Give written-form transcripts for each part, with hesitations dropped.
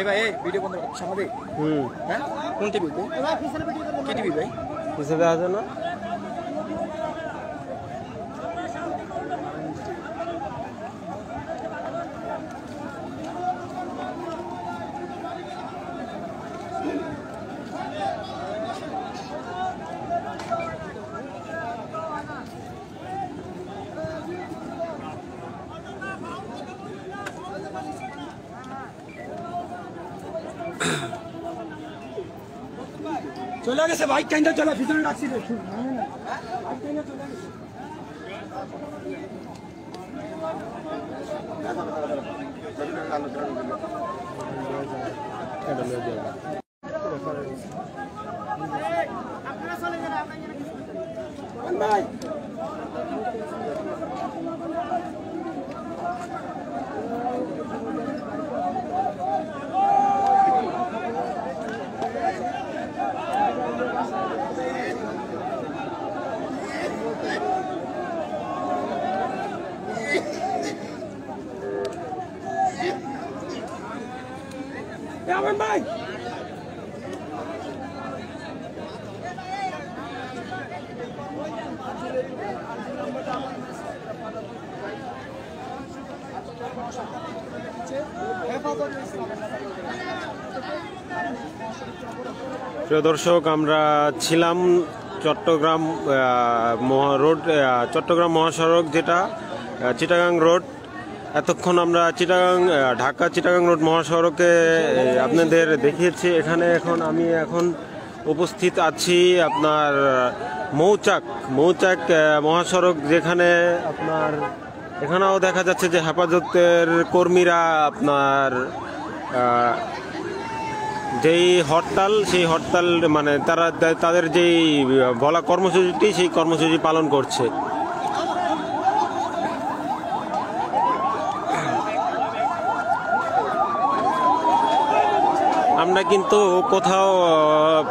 এই ভাই এই ভিডিও বন্ধ করো সামনে হ্যাঁ কোন টিভি ভাই কি টিভি ভাই পিছনে আছে না চলে গেছে বাইক কাইন্ডা চলে পিছনে রাখছি রে আপনারা চলে যান আপনারা ভাই Aman bhai প্রিয় দর্শক আমরা ছিলাম চট্টগ্রাম রোড চট্টগ্রাম মহাসড়ক যেটা চিটাগাং রোড এতক্ষণ আমরা ঢাকা চিটাগাং রোড মহাসড়কে আপনাদের দেখিয়েছি এখানে আমি এখন উপস্থিত আছি আপনার মৌচাক মহাসড়ক যেখানে আপনার এখানেও দেখা যাচ্ছে যে হেফাজতের কর্মীরা আপনার যেই হরতাল সেই হরতাল মানে তাদের যেই বলা কর্মসূচিটি সেই কর্মসূচি পালন করছে আমরা কিন্তু কোথাও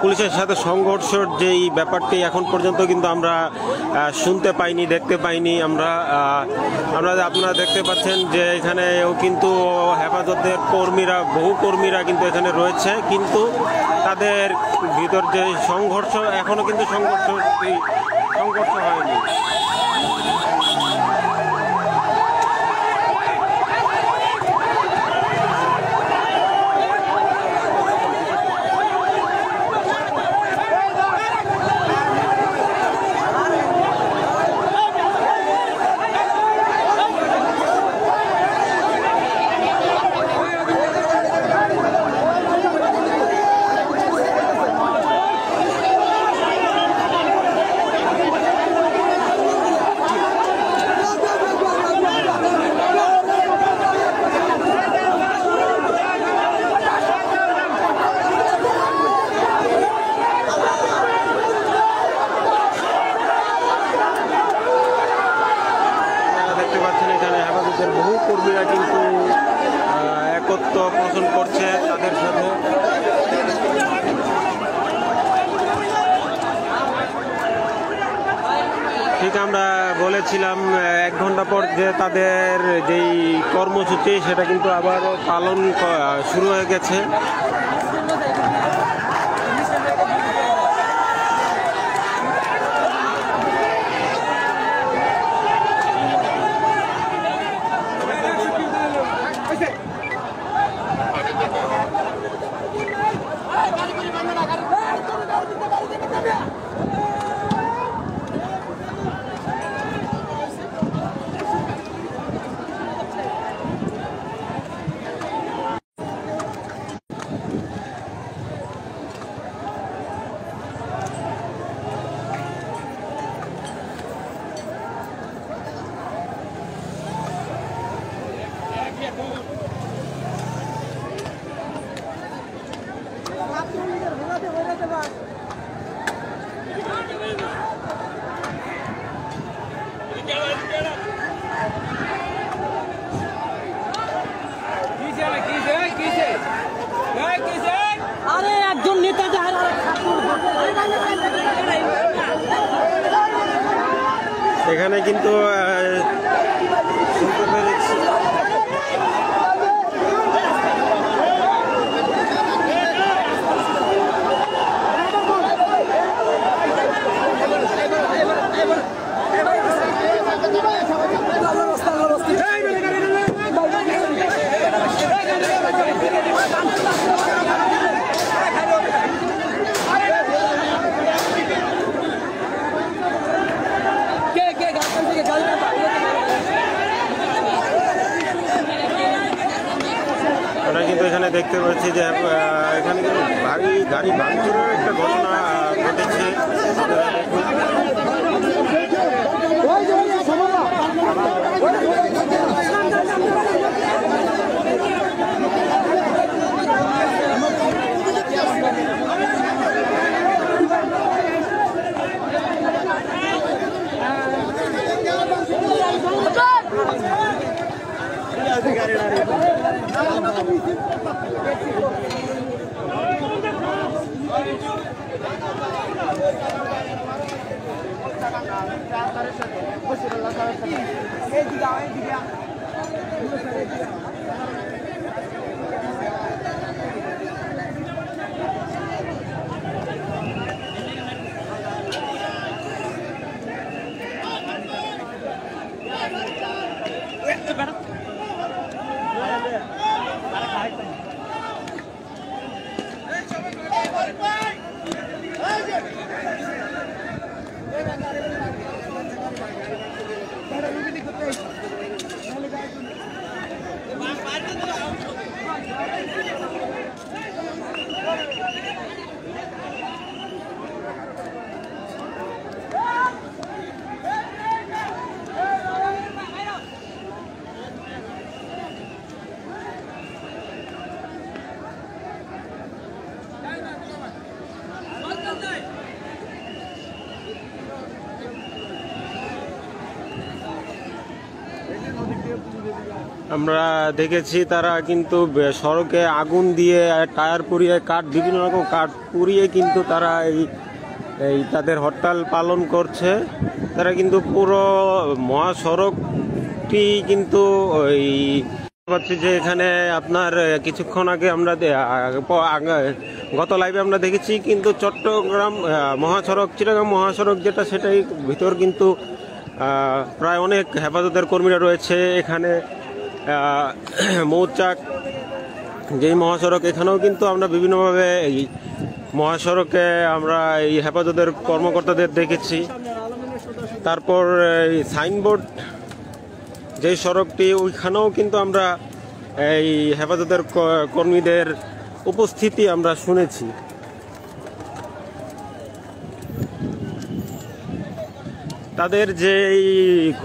পুলিশের সাথে সংঘর্ষের যেই ব্যাপারটি এখন পর্যন্ত কিন্তু আমরা শুনতে পাইনি দেখতে পাইনি আপনারা দেখতে পাচ্ছেন যে এখানেও কিন্তু হেফাজতের বহু কর্মীরা কিন্তু এখানে রয়েছে কিন্তু তাদের ভিতর যে সংঘর্ষ এখনো কিন্তু সংঘর্ষ হয়নি বহু কর্মীরা কিন্তু একত্র পোষণ করছে তাদের সাথে ঠিক আমরা বলেছিলাম 1 ঘন্টা পর যে তাদের যেই কর্মসূচি সেটা কিন্তু আবারও পালন শুরু হয়ে গেছে এখানে কিন্তু শুনতে পেরেছি দেখতে পাচ্ছি যে এখানে কিন্তু ভারী গাড়ি ভাঙচুরের একটা ঘটনা ঘটেছে। আমরা দেখেছি তারা কিন্তু সড়কে আগুন দিয়ে টায়ার পুড়িয়ে বিভিন্ন রকম কাঠ পুড়িয়ে কিন্তু তারা এই তাদের হরতাল পালন করছে। তারা কিন্তু পুরো মহাসড়কটি কিন্তু ওই পাচ্ছি যে এখানে আপনার কিছুক্ষণ আগে আমরা গত লাইভে আমরা দেখেছি কিন্তু চট্টগ্রাম মহাসড়ক চিটাগাং মহাসড়ক যেটা সেটাই ভিতর কিন্তু প্রায় অনেক হেফাজতের কর্মীরা রয়েছে। এখানে মৌচাক যেই মহাসড়ক এখানেও কিন্তু আমরা বিভিন্নভাবে এই মহাসড়কে আমরা এই হেফাজতের কর্মকর্তাদের দেখেছি। তারপর এই সাইনবোর্ড যেই সড়কটি ওইখানেও কিন্তু আমরা এই হেফাজতের কর্মীদের উপস্থিতি আমরা শুনেছি। তাদের যে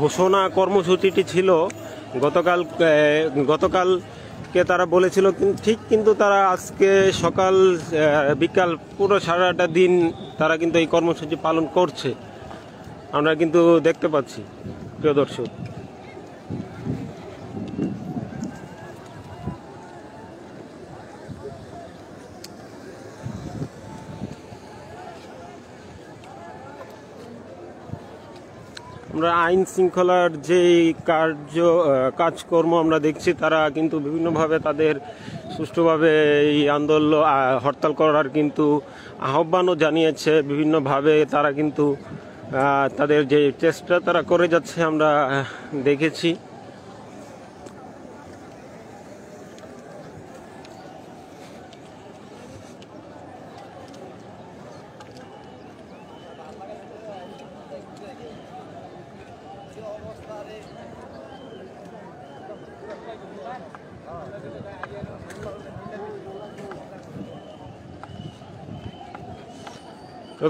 ঘোষণা কর্মসূচিটি ছিল গতকালকে তারা বলেছিল ঠিক, কিন্তু তারা আজকে সকাল বিকাল পুরো সারা দিন তারা কিন্তু এই কর্মসূচি পালন করছে, আমরা কিন্তু দেখতে পাচ্ছি প্রিয় দর্শক। আমরা আইন শৃঙ্খলার যে কাজকর্ম আমরা দেখছি তারা কিন্তু বিভিন্নভাবে তাদের সুষ্ঠুভাবে এই আন্দোলন হরতাল করার কিন্তু আহ্বানও জানিয়েছে। বিভিন্নভাবে তারা কিন্তু তাদের যে চেষ্টা তারা করে যাচ্ছে আমরা দেখেছি।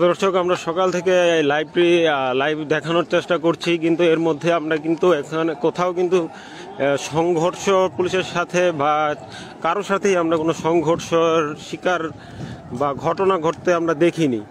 দর্শক, আমরা সকাল থেকে লাইভ দেখানোর চেষ্টা করছি, কিন্তু এর মধ্যে আমরা কিন্তু এখানে কোথাও কিন্তু সংঘর্ষ পুলিশের সাথে বা কারোর সাথেই আমরা কোনো সংঘর্ষের শিকার বা ঘটনা ঘটতে আমরা দেখিনি।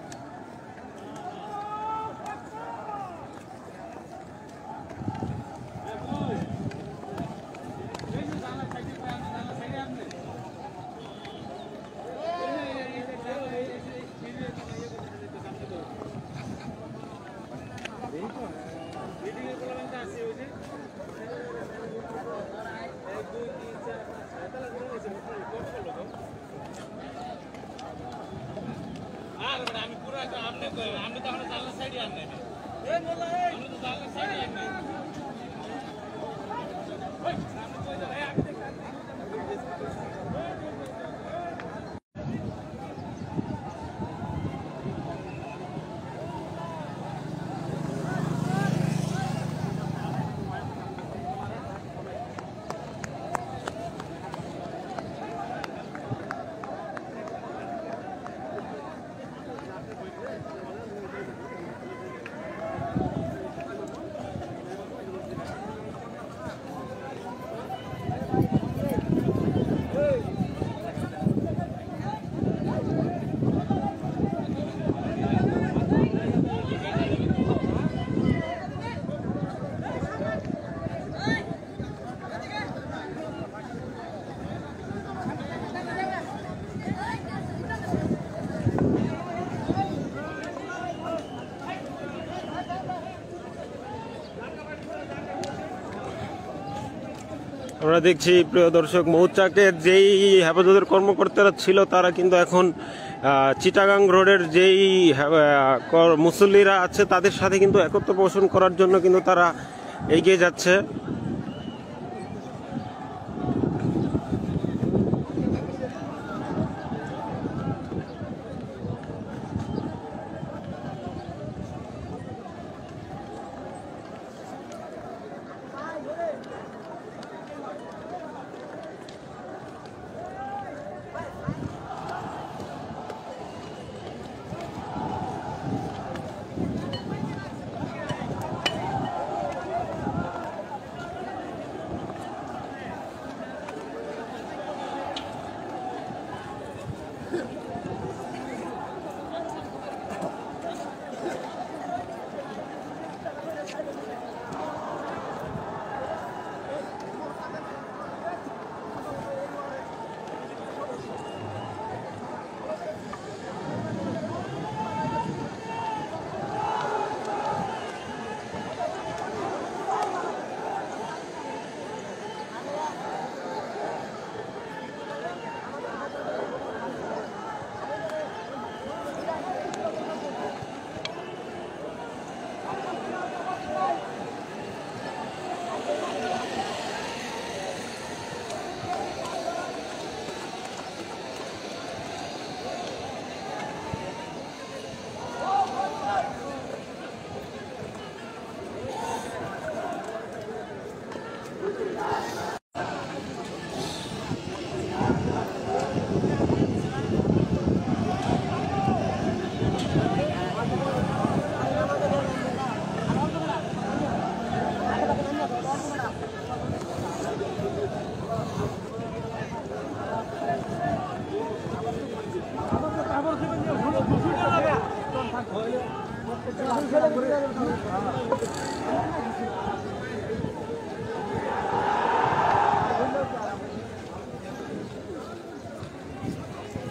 আমরা দেখছি প্রিয় দর্শক, মৌচাকের যেই হেফাজতের কর্মকর্তারা ছিল তারা কিন্তু এখন চিটাগাং রোডের যেই মুসল্লিরা আছে তাদের সাথে কিন্তু একত্র পোষণ করার জন্য কিন্তু তারা এগিয়ে যাচ্ছে।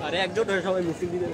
আরে একজোট হয়ে সবাই মিছিল দিবে।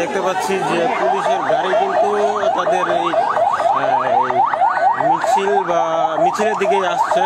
দেখতে পাচ্ছি যে পুলিশের গাড়ি কিন্তু তাদের এই মিছিলের দিকেই আসছে।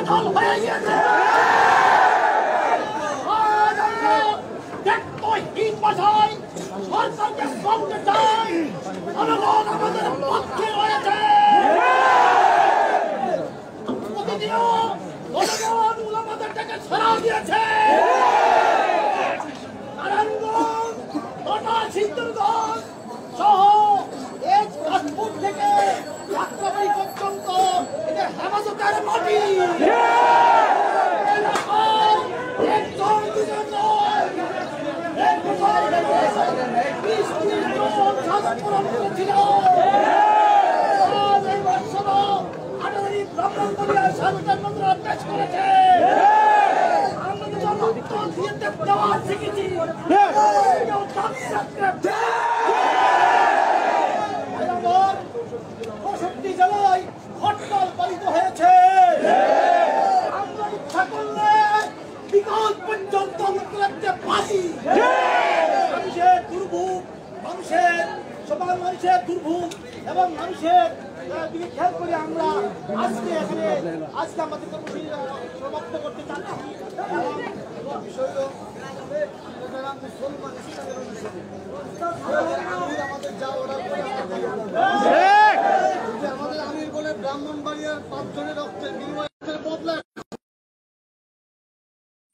উথাল হয়ে গিয়েছে। দেখতহীন ভাষায় সরকারকে বলতে চাই, জনগণ আমাদের পক্ষে রয়েছে। প্রতিদিনও জনগণ উলামাদেরটাকে সাড়া দিয়েছে। নারায়ণগঞ্জ, ঢাকা, সিদ্ধিরগঞ্জ সহ এই কাশপুর থেকে যাত্রাবাড়ি পর্যন্ত এটা হেফাজতের মাটি। একজন দুজন নয়, 20-30 জন শাসন করেছিল। এই বছর 18 ব্রাহ্মণবাড়িয়ার সরকার মন্ত্রণালয় পেশ করেছে। আমরা তো রক্ত দিয়ে দেওয়া শিখেছি। কেউ দাবি রাখতে 65 জেলায় হরতাল পালিত হয়েছে। আমরা ইচ্ছা করলে বিকাল পর্যন্ত রাখতে পারি। মানুষের দুর্ভোগ, মানুষের দুর্ভোগ এবং মানুষের দিকে খেয়াল করে আমরা আজকে আমাদের কর্মসূচি সমাপ্ত করতে চাচ্ছি। বিষয় যারা মুসলমান ইসলামের অনুসারী আমাদের যা অর্ডার করে আমাদের আমির বলে ব্রাহ্মণবাড়িয়ার 5 জনের রক্তের বিনিময়ে বদলা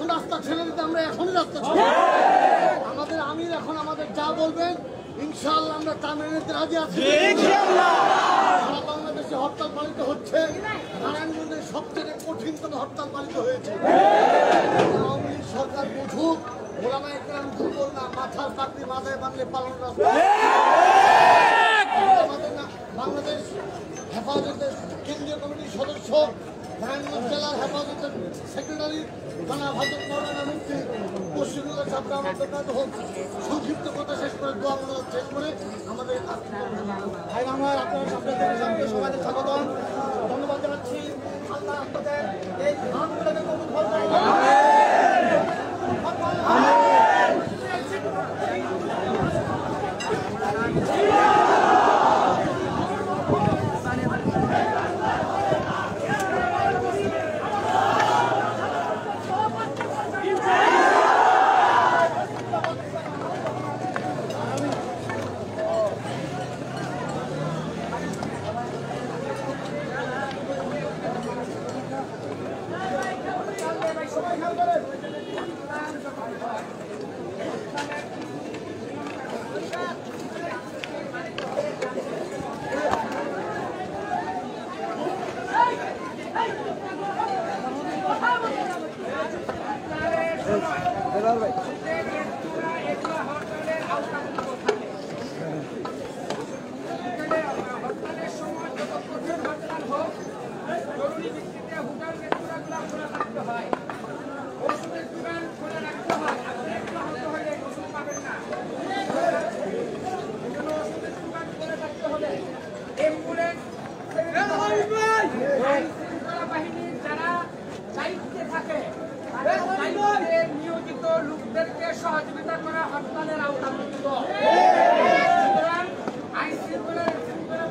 রাস্তা ছেড়ে দিতে আমরা এখনই রাস্তা ছেড়ে আমাদের আমির এখন আমাদের যা বলবেন ইনশাআল্লাহ আমরা তা মেনে নিতে রাজি আছি। সারা বাংলাদেশে হরতাল পালিত হচ্ছে। নারায়ণগঞ্জের সবচেয়ে কঠিনতম হরতাল পালিত হয়েছে। আওয়ামী লীগ সরকার বুঝুক, ওলামা একরাম দুর্বল না, মাথার পাগড়ি মাথায় বাঁধলে পালন রাস্তা। বাংলাদেশ হেফাজতের কেন্দ্রীয় কমিটির সদস্য, নারায়ণগঞ্জ জেলার হেফাজতের সেক্রেটারি জনাব হাজত মৌলানা মুফতি পশ্চিমবঙ্গের ছাত্র হোক। সংক্ষিপ্ত কথা শেষ করে দোয়া মনোনয়ন শেষ করে আমাদের আমার আপনার সামনে সবাইকে স্বাগতম, ধন্যবাদ জানাচ্ছি। আল্লাহ আপনাদের এই ধানগুলোকে কবুল করবেন। নিয়োজিত লোকদেরকে সহযোগিতা করা হরতালের আওতাভুক্ত। আইন শৃঙ্খলা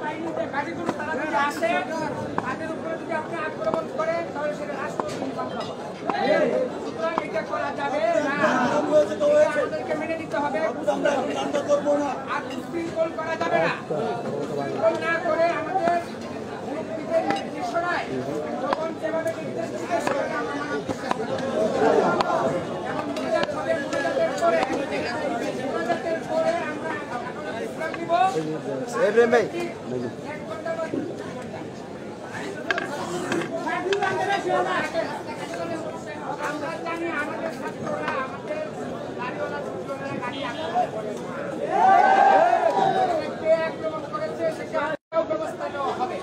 বাহিনীতে গাড়িগুলো তারা যদি আসে, তাদের উপরে যদি আপনি আক্রমণ করেন তাহলে সেটা রাষ্ট্রপতি মামলা হবে। সুতরাং এটা করা যাবে না, আমাদেরকে মেনে নিতে হবে। আর উশৃঙ্খল করা যাবে না। উশৃঙ্খল না করে আমাদের মুক্তিদের নির্দেশনায় যখন যেভাবে নির্দেশ দিতে সেভাবে আমরা মানার চেষ্টা করব। এবং মোনাজাত হবে, মোনাজাতের পরে আমরা ইসলাম দিব। 1 ঘন্টা বা 2 ঘন্টা আমরা জানি আমাদের ছাত্ররা, আমাদের গাড়িওয়ালা ছাত্ররা গাড়ি আক্রমণ করেছে, সেটাও ব্যবস্থা নেওয়া হবে।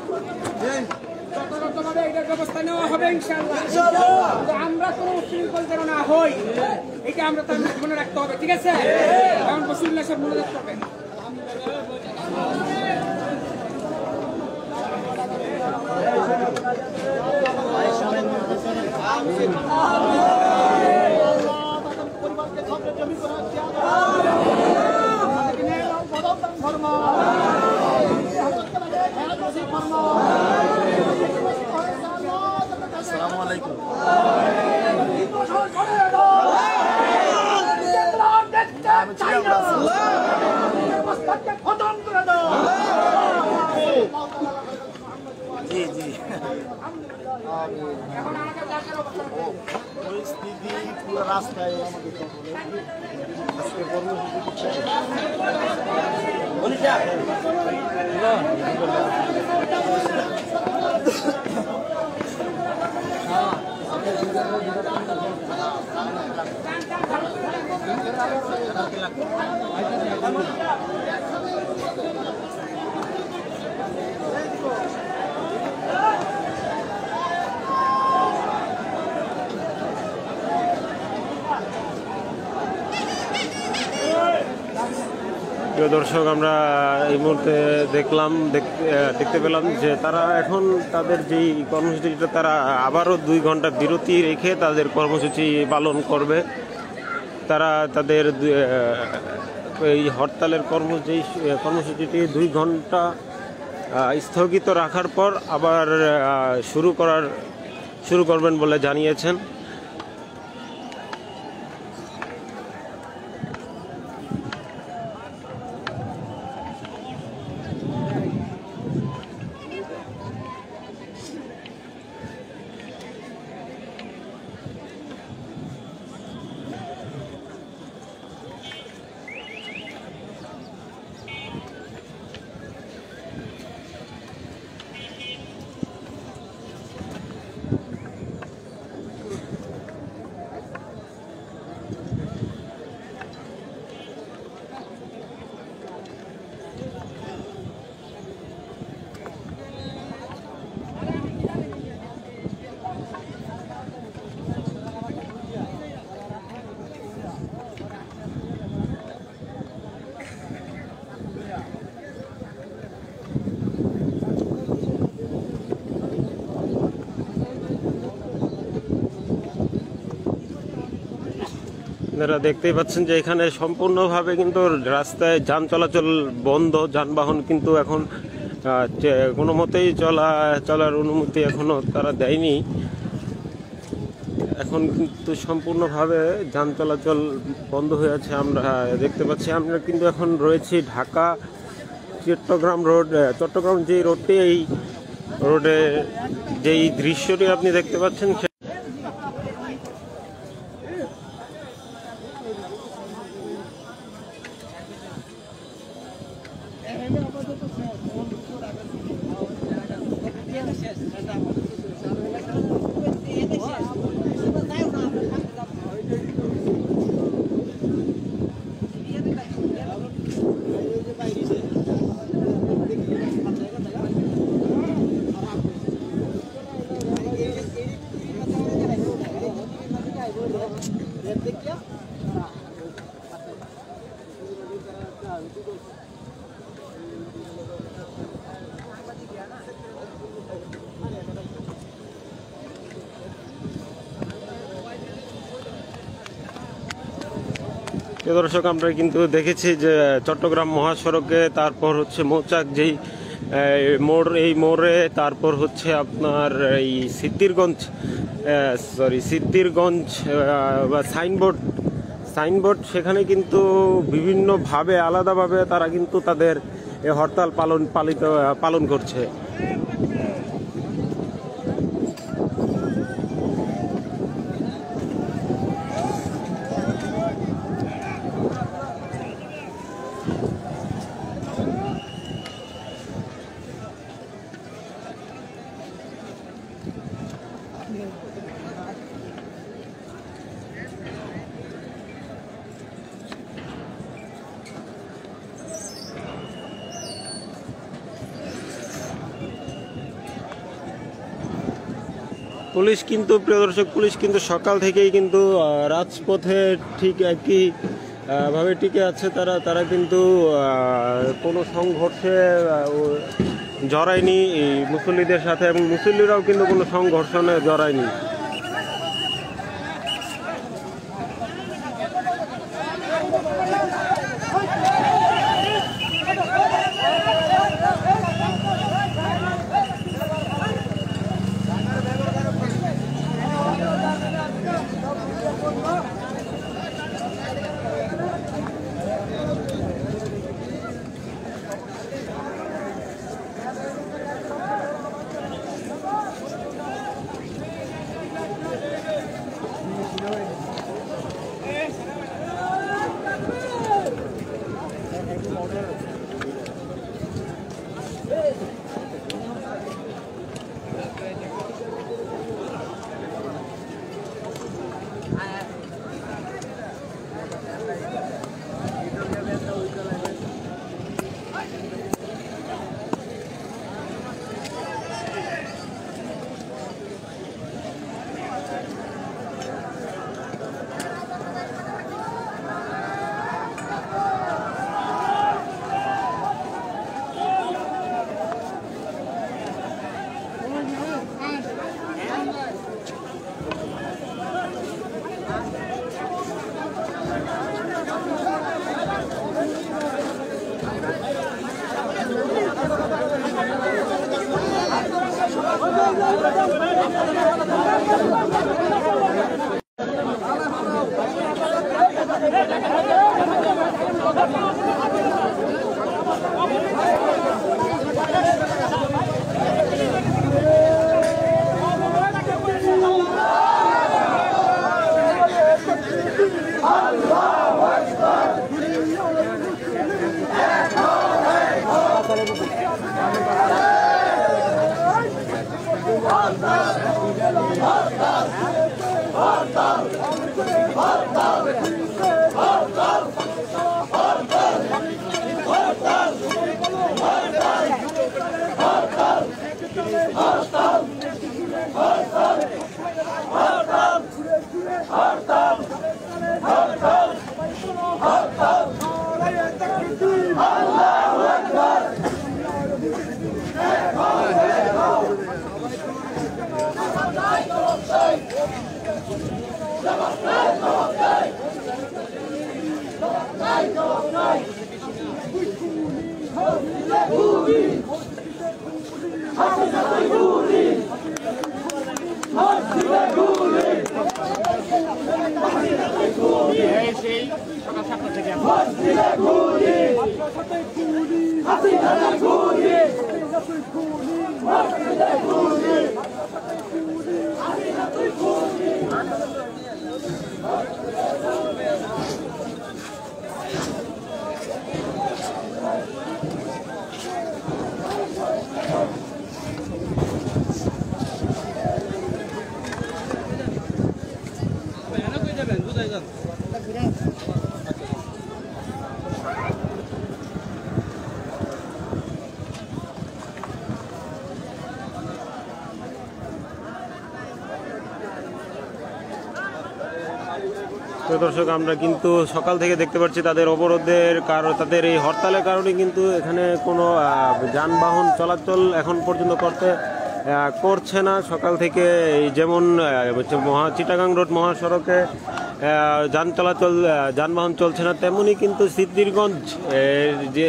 যথাযথভাবে এটার ব্যবস্থা নেওয়া হবে ইনশাআল্লাহ। আমরা কোনো উশৃঙ্খল যেন না হই, এটা আমরা তার মনে রাখতে হবে। ঠিক আছে, এখন বসুল্লাহ সব মনে রাখতে হবে। পরিবারকে খবরে জমি করা আসসালামু আলাইকুম। এখন আমাদের দেশের অবস্থা কি? পরিস্থিতি পুরো রাস্তায় আমাদের সকলে আজকে প্রিয় দর্শক, আমরা এই মুহূর্তে দেখতে পেলাম যে তারা এখন তাদের যেই কর্মসূচিটা তারা আবারও 2 ঘন্টা বিরতি রেখে তাদের কর্মসূচি পালন করবে। তারা তাদের এই হরতালের কর্মসূচিটি 2 ঘন্টা স্থগিত রাখার পর আবার শুরু করবেন বলে জানিয়েছেন। আপনারা দেখতেই পাচ্ছেন যে এখানে সম্পূর্ণভাবে কিন্তু রাস্তায় যান চলাচল বন্ধ, যানবাহন কিন্তু এখন কোনো মতেই চলার অনুমতি এখনো তারা দেয়নি। এখন কিন্তু সম্পূর্ণভাবে যান চলাচল বন্ধ হয়ে আছে। আমরা দেখতে পাচ্ছি, আমরা কিন্তু এখন রয়েছি ঢাকা চট্টগ্রাম যে রোডটি, এই রোডে যেই দৃশ্যটি আপনি দেখতে পাচ্ছেন দর্শক, আমরা কিন্তু দেখেছি যে চট্টগ্রাম মহাসড়কে, তারপর হচ্ছে মৌচাক যেই মোড়, এই মোড়ে, তারপর হচ্ছে আপনার এই সিদ্ধিরগঞ্জ বা সাইনবোর্ড সেখানে কিন্তু বিভিন্নভাবে আলাদাভাবে তারা কিন্তু তাদের হরতাল পালন করছে। পুলিশ কিন্তু, প্রিয় দর্শক, পুলিশ কিন্তু সকাল থেকেই কিন্তু রাজপথে ঠিক একই ভাবে টিকে আছে। তারা কিন্তু কোনো সংঘর্ষে জড়ায়নি মুসল্লিদের সাথে, এবং মুসল্লিরাও কিন্তু কোনো সংঘর্ষণে জড়ায়নি। তো দর্শক, আমরা কিন্তু সকাল থেকে দেখতে পাচ্ছি তাদের অবরোধের কারণ, তাদের এই হরতালের কারণে কিন্তু এখানে কোনো যানবাহন চলাচল এখন পর্যন্ত করছে না। সকাল থেকে যেমন চিটাগাং রোড মহাসড়কে যানবাহন চলছে না, তেমনি কিন্তু সিদ্ধিরগঞ্জ যে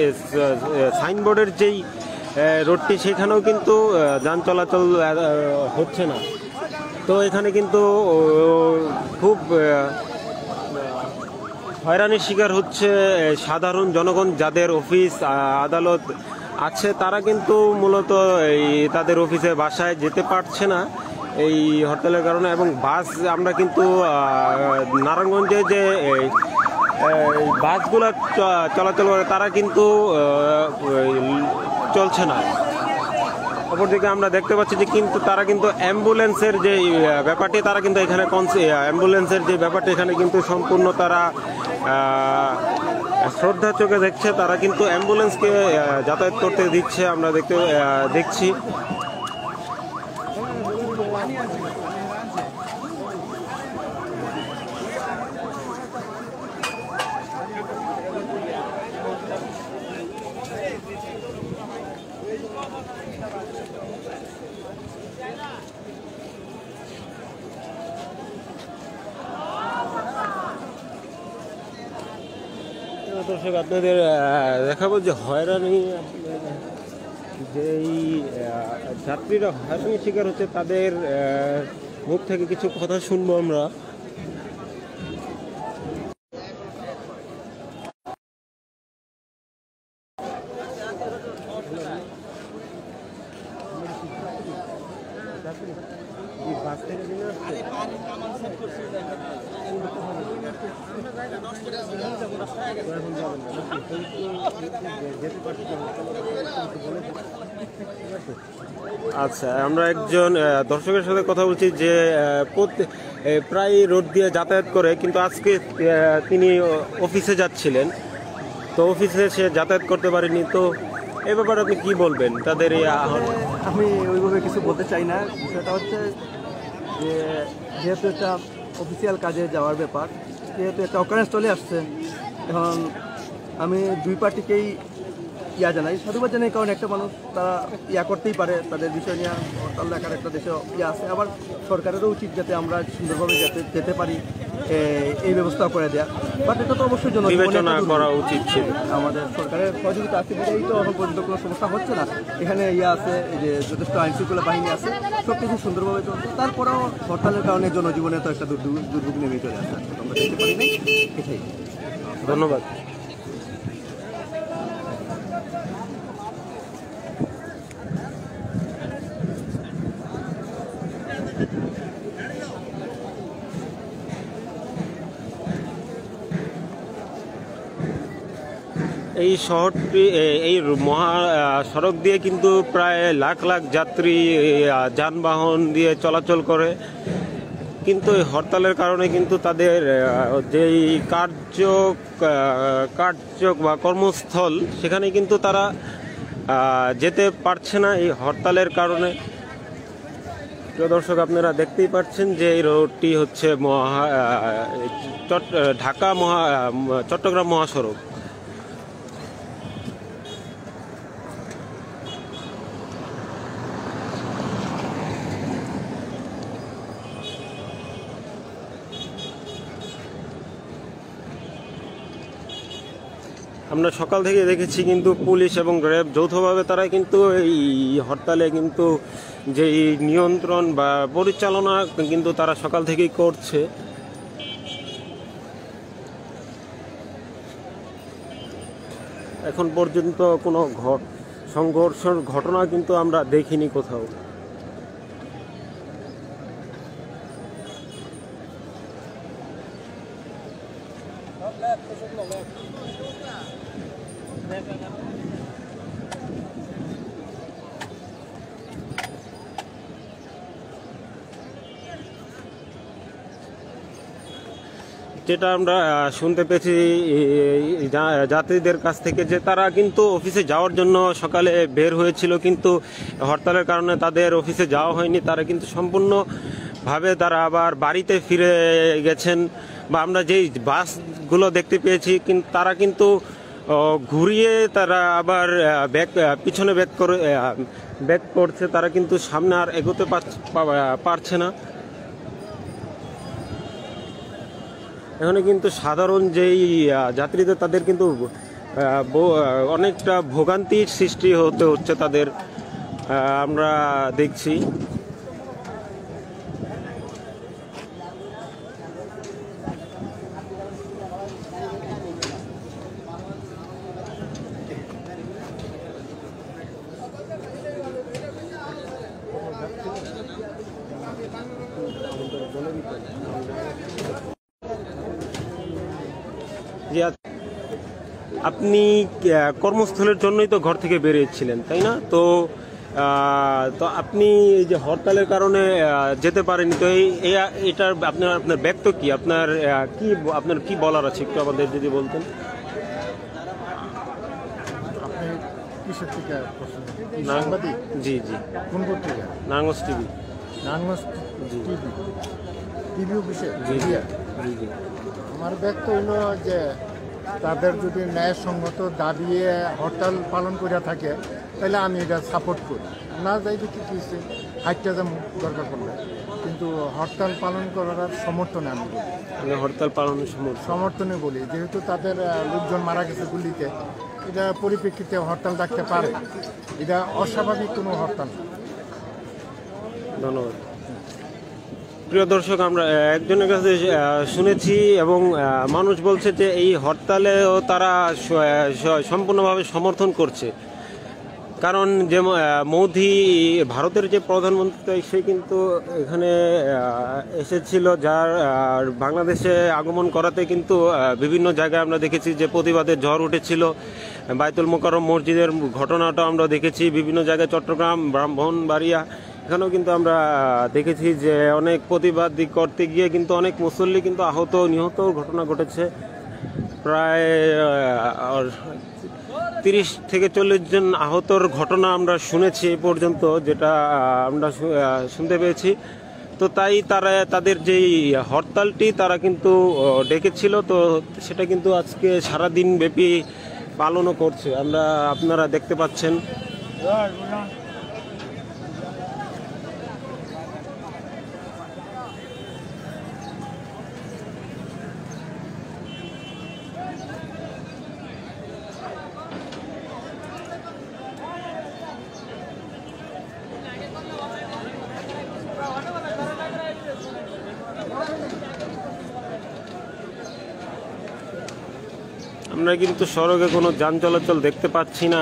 সাইনবোর্ডের যেই রোডটি সেখানেও কিন্তু যান চলাচল হচ্ছে না। তো এখানে কিন্তু খুব হয়রানির শিকার হচ্ছে সাধারণ জনগণ, যাদের অফিস আদালত আছে তারা কিন্তু মূলত তাদের অফিসে বাসায় যেতে পারছে না এই হরতালের কারণে। এবং বাস, আমরা কিন্তু নারায়ণগঞ্জে যে বাসগুলো চলাচল করে তারা কিন্তু চলছে না। অপরদিকে আমরা দেখতে পাচ্ছি যে কিন্তু তারা কিন্তু অ্যাম্বুলেন্সের যে ব্যাপারটি, তারা কিন্তু এখানে অ্যাম্বুলেন্সের যে ব্যাপারটি এখানে কিন্তু সম্পূর্ণ তারা শ্রদ্ধা চোখে দেখছে। তারা কিন্তু অ্যাম্বুলেন্সকে যাতায়াত করতে দিচ্ছে, আমরা দেখছি। দর্শক, আপনাদের দেখাবো যে হয়রানি, যেই যাত্রীরা হয়রানির শিকার হচ্ছে তাদের মুখ থেকে কিছু কথা শুনবো আমরা। আচ্ছা, আমরা একজন দর্শকের সাথে কথা বলছি যে প্রায় রোড দিয়ে যাতায়াত করে, কিন্তু আজকে তিনি অফিসে যাচ্ছিলেন, তো অফিসে সে যাতায়াত করতে পারেনি। তো এ ব্যাপারে আপনি কি বলবেন তাদের এই? আমি ওইভাবে কিছু বলতে চাই না। বিষয়টা হচ্ছে যে যেহেতু একটা অফিসিয়াল কাজে যাওয়ার ব্যাপার, যেহেতু একটা অকারেন্স চলে আসছে, এখন আমি দুই পার্টিকেই জানাই, সাধুবাদ জানাই। কারণ একটা মানুষ তারা করতেই পারে, তাদের বিষয় নিয়ে হরতাল দেখার একটা দেশে আছে। আবার সরকারেরও উচিত যাতে আমরা সুন্দরভাবে যেতে পারি, এই ব্যবস্থা করে দেয়া, বাট এটা তো অবশ্যই বিবেচনা করা উচিত ছিল। আমাদের সরকারের সহযোগিতা আছে বিধায়ী তো এখন পর্যন্ত কোনো সমস্যা হচ্ছে না। এখানে আছে এই যে যথেষ্ট আইন শৃঙ্খলা বাহিনী আছে, সব কিছু সুন্দরভাবে চলছে। তারপরেও হরতালের কারণে জনজীবনে তো একটা দুর্ভোগ নেমে চলে আসছে, আমরা দেখতে পারি নাই এটাই। ধন্যবাদ। এই শহরটি এই সড়ক দিয়ে কিন্তু প্রায় লাখ লাখ যাত্রী যানবাহন দিয়ে চলাচল করে, কিন্তু এই হরতালের কারণে কিন্তু তাদের যেই কার্য বা কর্মস্থল সেখানে কিন্তু তারা যেতে পারছে না এই হরতালের কারণে। প্রিয় দর্শক, আপনারা দেখতেই পাচ্ছেন যে এই রোডটি হচ্ছে চট্টগ্রাম মহাসড়ক। আমরা সকাল থেকে দেখেছি কিন্তু পুলিশ এবং র্যাব যৌথভাবে তারা কিন্তু এই হরতালে কিন্তু যেই নিয়ন্ত্রণ বা পরিচালনা কিন্তু তারা সকাল থেকেই করছে। এখন পর্যন্ত কোনো সংঘর্ষের ঘটনা কিন্তু আমরা দেখিনি কোথাও। যেটা আমরা শুনতে পেয়েছি যাত্রীদের কাছ থেকে, যে তারা কিন্তু অফিসে যাওয়ার জন্য সকালে বের হয়েছিল, কিন্তু হরতালের কারণে তাদের অফিসে যাওয়া হয়নি। তারা কিন্তু সম্পূর্ণভাবে তারা আবার বাড়িতে ফিরে গেছেন। বা আমরা যেই বাসগুলো দেখতে পেয়েছি, কিন্তু তারা কিন্তু ঘুরিয়ে তারা আবার পিছনে ব্যাক করছে, তারা কিন্তু সামনে আর এগোতে পারছে না। এখানে কিন্তু সাধারণ যেই যাত্রীদের তাদের কিন্তু অনেকটা ভোগান্তির সৃষ্টি হচ্ছে তাদের, আমরা দেখছি। যে আপনি কর্মস্থলের জন্যই তো ঘর থেকে বেরিয়েছিলেন, তাই না? তো আপনি এই যে হরতালের কারণে যেতে পারেনি, তো এটার আপনার ব্যক্ত কি, আপনার কি বলার আছে একটু আমাদের যদি বলতেন। আপনি কিসের থেকে জি জি, কোন পত্রিকা? নারায়ণগঞ্জ টিভি। নারায়ণগঞ্জ টিভি অফিসে? জি জি জি। আমার ব্যক্ত হইল যে তাদের যদি ন্যায়সঙ্গত দাবি হরতাল পালন করে থাকে, তাহলে আমি এটা সাপোর্ট করি। না যাইবে কি কিছু হাইটটা যেমন দরকার পড়লে, কিন্তু হরতাল পালন করার সমর্থনে আমি বলি। হরতাল পালনের সমর্থনে বলি, যেহেতু তাদের লোকজন মারা গেছে গুলিতে, এটা পরিপ্রেক্ষিতে হরতাল ডাকতে পারে, এটা অস্বাভাবিক কোনো হরতাল না। ধন্যবাদ। প্রিয় দর্শক, আমরা একজনের কাছে শুনেছি এবং মানুষ বলছে যে এই হরতালেও তারা সম্পূর্ণভাবে সমর্থন করছে, কারণ যে মোদি ভারতের যে প্রধানমন্ত্রী সে কিন্তু এখানে এসেছিল, যার বাংলাদেশে আগমন করাতে কিন্তু বিভিন্ন জায়গায় আমরা দেখেছি যে প্রতিবাদের ঝড় উঠেছিল। বায়তুল মোকাররম মসজিদের ঘটনাটা আমরা দেখেছি বিভিন্ন জায়গায়, চট্টগ্রাম, ব্রাহ্মণবাড়িয়া, এখানেও কিন্তু আমরা দেখেছি যে অনেক প্রতিবাদ করতে গিয়ে কিন্তু অনেক মুসল্লি কিন্তু আহত নিহত ঘটনা ঘটেছে। প্রায় 30 থেকে 40 জন আহতর ঘটনা আমরা শুনেছি এ পর্যন্ত, যেটা আমরা শুনতে পেয়েছি। তো তাই তাদের যেই হরতালটি তারা কিন্তু ডেকেছিল, তো সেটা কিন্তু আজকে সারাদিন ব্যাপী পালনও করছে, আপনারা দেখতে পাচ্ছেন। আমরা কিন্তু সড়কে কোনো যান চলাচল দেখতে পাচ্ছি না।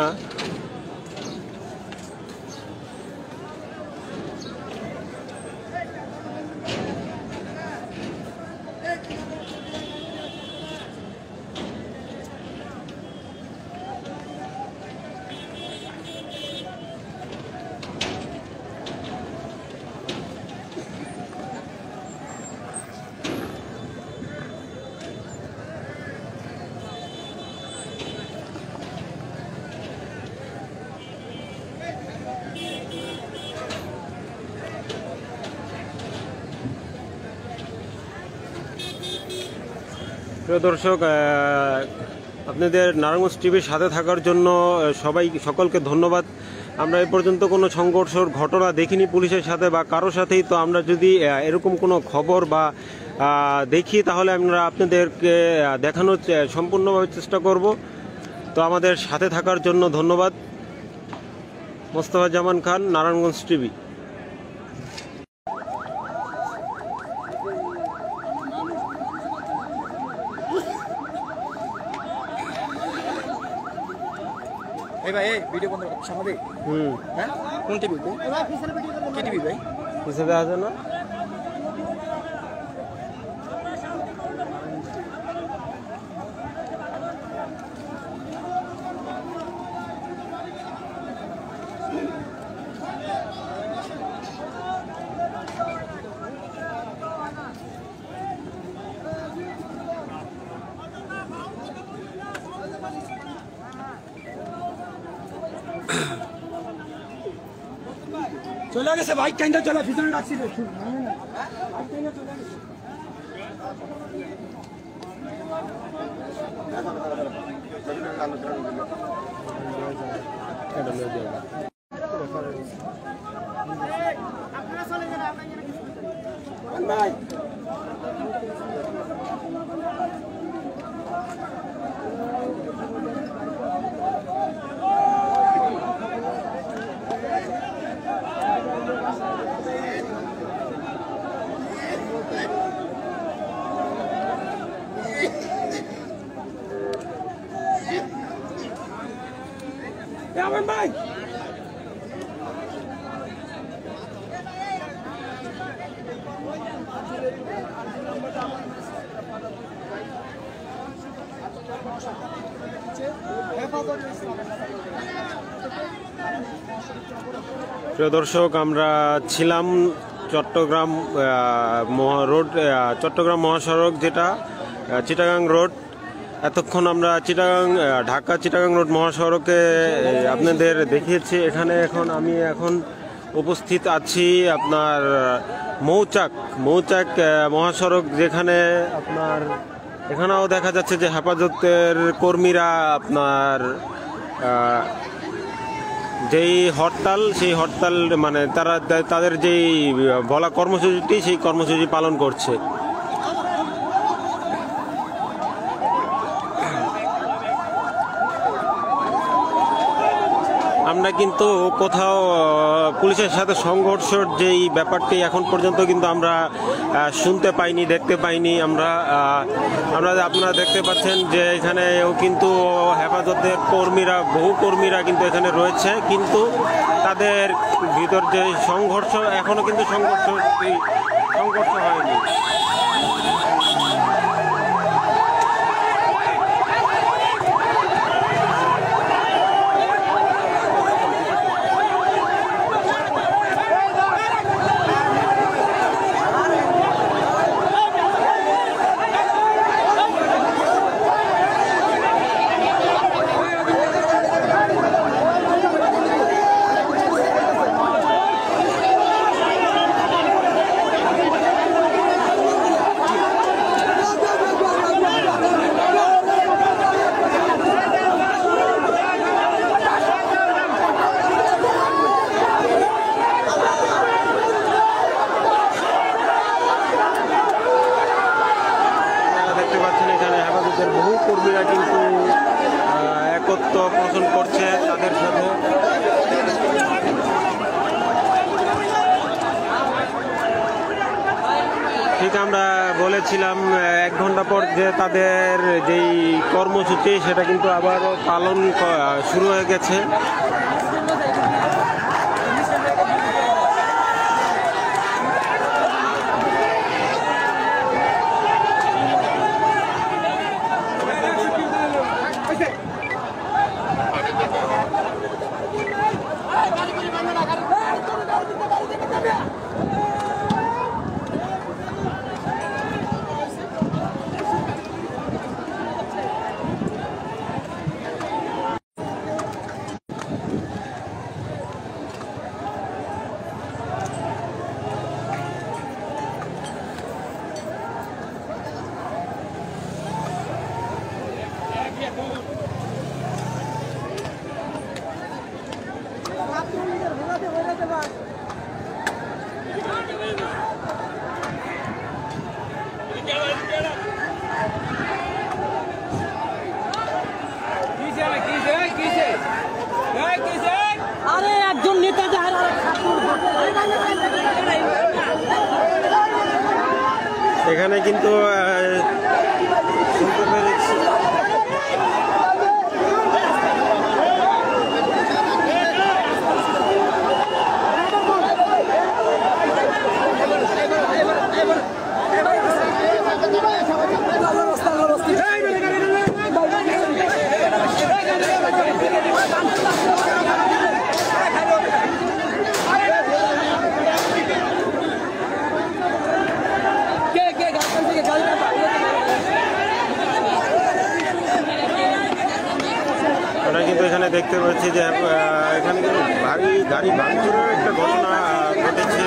প্রিয় দর্শক, আপনাদের নারায়ণগঞ্জ টিভির সাথে থাকার জন্য সকলকে ধন্যবাদ। আমরা এ পর্যন্ত কোনো সংঘর্ষের ঘটনা দেখিনি পুলিশের সাথে বা কারোর সাথেই। তো আমরা যদি এরকম কোনো খবর বা দেখি তাহলে আমরা আপনাদেরকে দেখানোর সম্পূর্ণভাবে চেষ্টা করব। তো আমাদের সাথে থাকার জন্য ধন্যবাদ। মোস্তফা জামান খান, নারায়ণগঞ্জ টিভি। এই ভাই এই ভিডিও বন্ধ করো সামনে। হ্যাঁ কোন টিভি ভাই? কি টিভি ভাই? পিছনে আছে না? চলে গেছে বাইক টাইনটা চলে পিছনে রাখছিল। ভাই ভাই প্রিয় দর্শক, আমরা ছিলাম চট্টগ্রাম মহাসড়ক, যেটা চিটাগাং রোড। এতক্ষণ আমরা ঢাকা চিটাগাং রোড মহাসড়কে আপনাদের দেখিয়েছি। এখন আমি উপস্থিত আছি আপনার মৌচাক মহাসড়ক, যেখানে আপনার এখানেও দেখা যাচ্ছে যে হেফাজতের কর্মীরা আপনার যেই হরতাল, সেই হরতাল মানে তাদের যেই বলা কর্মসূচিটি, সেই কর্মসূচি পালন করছে। আমরা কিন্তু কোথাও পুলিশের সাথে সংঘর্ষের যেই ব্যাপারটি এখন পর্যন্ত কিন্তু আমরা শুনতে পাইনি, দেখতে পাইনি। আপনারা দেখতে পাচ্ছেন যে এখানেও কিন্তু হেফাজতের বহু কর্মীরা কিন্তু এখানে রয়েছে, কিন্তু তাদের ভিতর যে সংঘর্ষ, এখনো কিন্তু সংঘর্ষ হয়নি। বহু কর্মীরা কিন্তু একত্র পোষণ করছে তাদের সাথে। ঠিক আমরা বলেছিলাম 1 ঘন্টা পর যে তাদের যেই কর্মসূচি সেটা কিন্তু আবারও পালন শুরু হয়ে গেছে। আরে একজন নেতা এখানে কিন্তু শুনতে পেরেছি আমরা কিন্তু এখানে দেখতে পাচ্ছি যে এখানে কিন্তু গাড়ি ভাঙচুরের একটা ঘটনা ঘটেছে।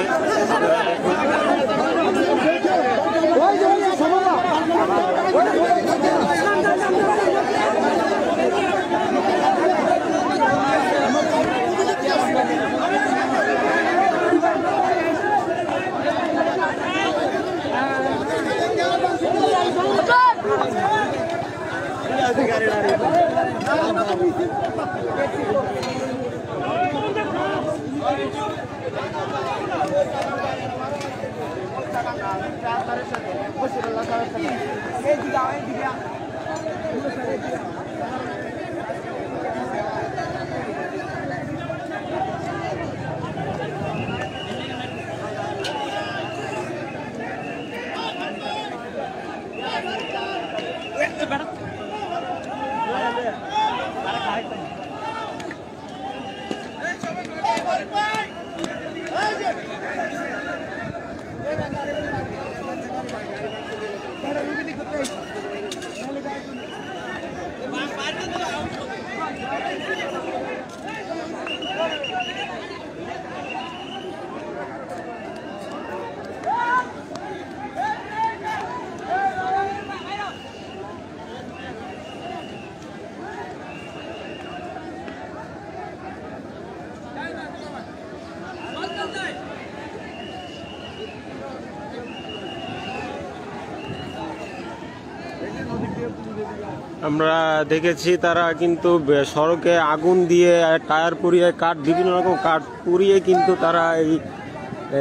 আমরা দেখেছি তারা কিন্তু সড়কে আগুন দিয়ে টায়ার পুড়িয়ে বিভিন্ন রকম কাঠ পুড়িয়ে কিন্তু তারা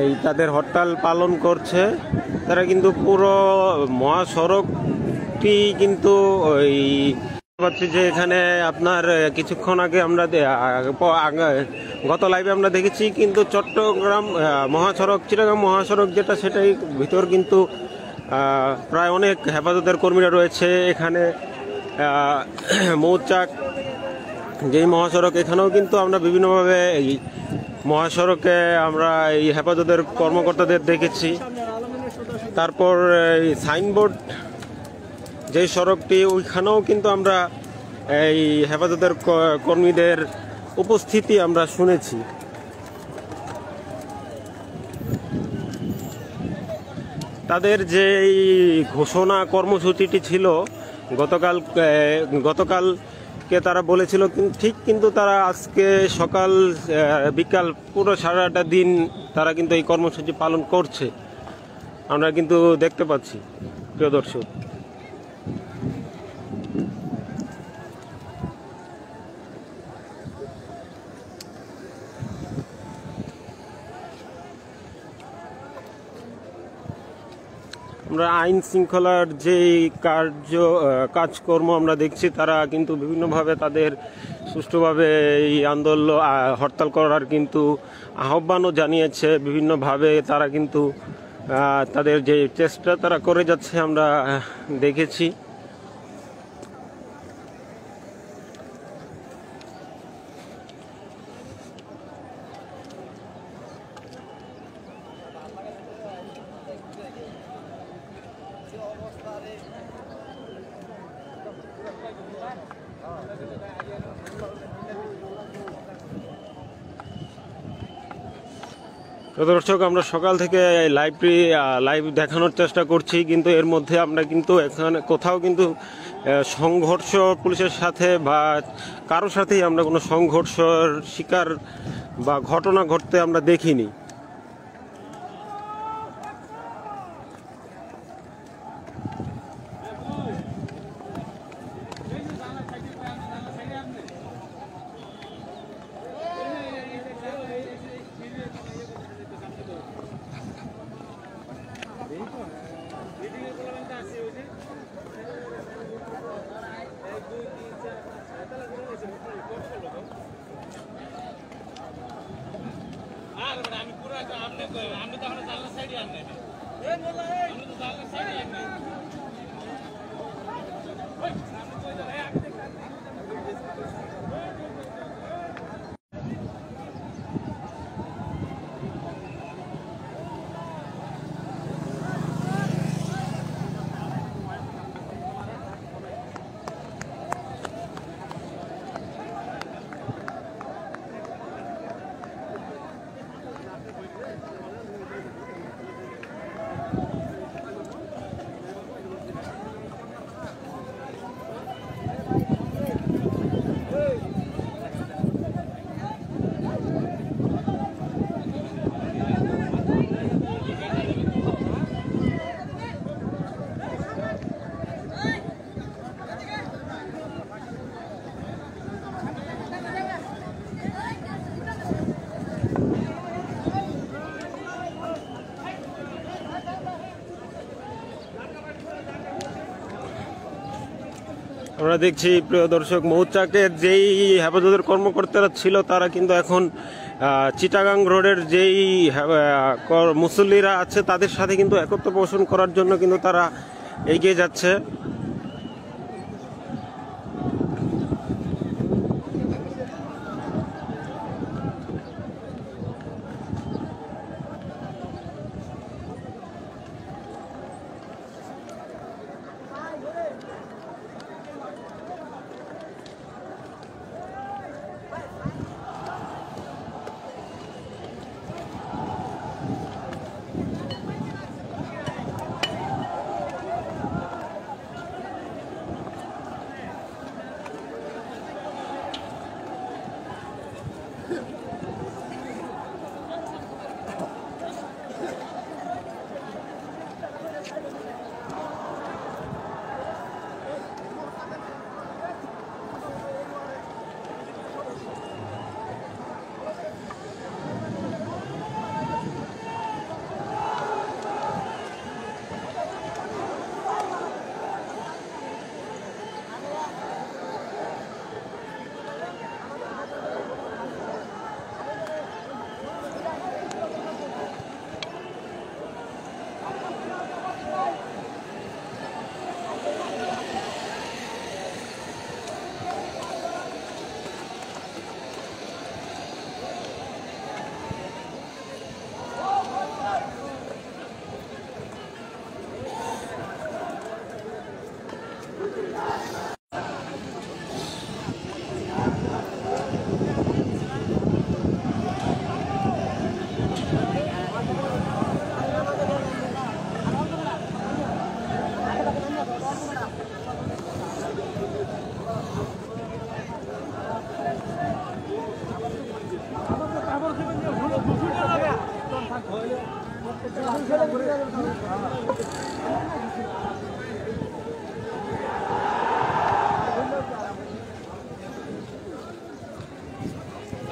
এই তাদের হরতাল পালন করছে। তারা কিন্তু পুরো মহাসড়কটি কিন্তু ওই পাচ্ছি যে এখানে আপনার কিছুক্ষণ আগে আমরা গত লাইভে আমরা দেখেছি কিন্তু চট্টগ্রাম মহাসড়ক চিটাগাং মহাসড়ক যেটা সেটাই ভিতর কিন্তু প্রায় অনেক হেফাজতের কর্মীরা রয়েছে। এখানে মৌচাক যেই মহাসড়ক এখানেও কিন্তু আমরা বিভিন্নভাবে এই মহাসড়কে আমরা এই হেফাজতের কর্মকর্তাদের দেখেছি। তারপর এই সাইনবোর্ড যেই সড়কটি ওইখানেও কিন্তু আমরা এই হেফাজতের কর্মীদের উপস্থিতি আমরা শুনেছি। তাদের যে ঘোষণা কর্মসূচিটি ছিল গতকালকে তারা বলেছিল ঠিক, কিন্তু তারা আজকে সকাল বিকাল পুরো 8.5 দিন তারা কিন্তু এই কর্মসূচি পালন করছে, আমরা কিন্তু দেখতে পাচ্ছি প্রিয় দর্শক। আমরা আইন শৃঙ্খলার যে কাজকর্ম আমরা দেখছি, তারা কিন্তু বিভিন্নভাবে তাদের সুষ্ঠুভাবে এই আন্দোলন হরতাল করার কিন্তু আহ্বানও জানিয়েছে। বিভিন্নভাবে তারা কিন্তু তাদের যে চেষ্টা তারা করে যাচ্ছে আমরা দেখেছি। দর্শক, আমরা সকাল থেকে লাইভ দেখানোর চেষ্টা করছি, কিন্তু এর মধ্যে আমরা কিন্তু এখানে কোথাও কিন্তু সংঘর্ষ পুলিশের সাথে বা কারোর সাথেই আমরা কোনো সংঘর্ষের শিকার বা ঘটনা ঘটতে আমরা দেখিনি। আমরা দেখছি প্রিয় দর্শক, মৌচাকের যেই হেফাজতের কর্মকর্তারা ছিল তারা কিন্তু এখন চিটাগাং রোডের যেই মুসল্লিরা আছে তাদের সাথে কিন্তু একত্র পোষণ করার জন্য কিন্তু তারা এগিয়ে যাচ্ছে।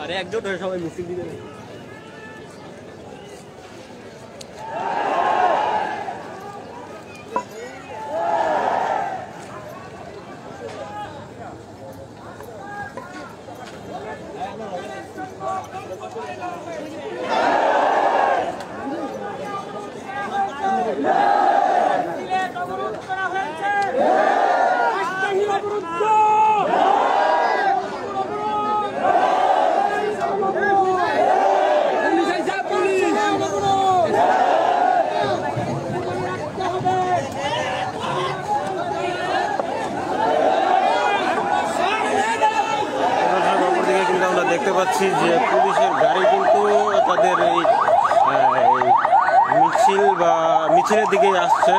আরে একজোট হয়ে সবাই মিছিল দিবে। সিলেট অবরোধ করা হয়েছে, রাজশাহী অবরুদ্ধ, আমরা দেখতে পাচ্ছি যে পুলিশের গাড়ি কিন্তু তাদের এই মিছিল বা মিছিলের দিকেই আসছে।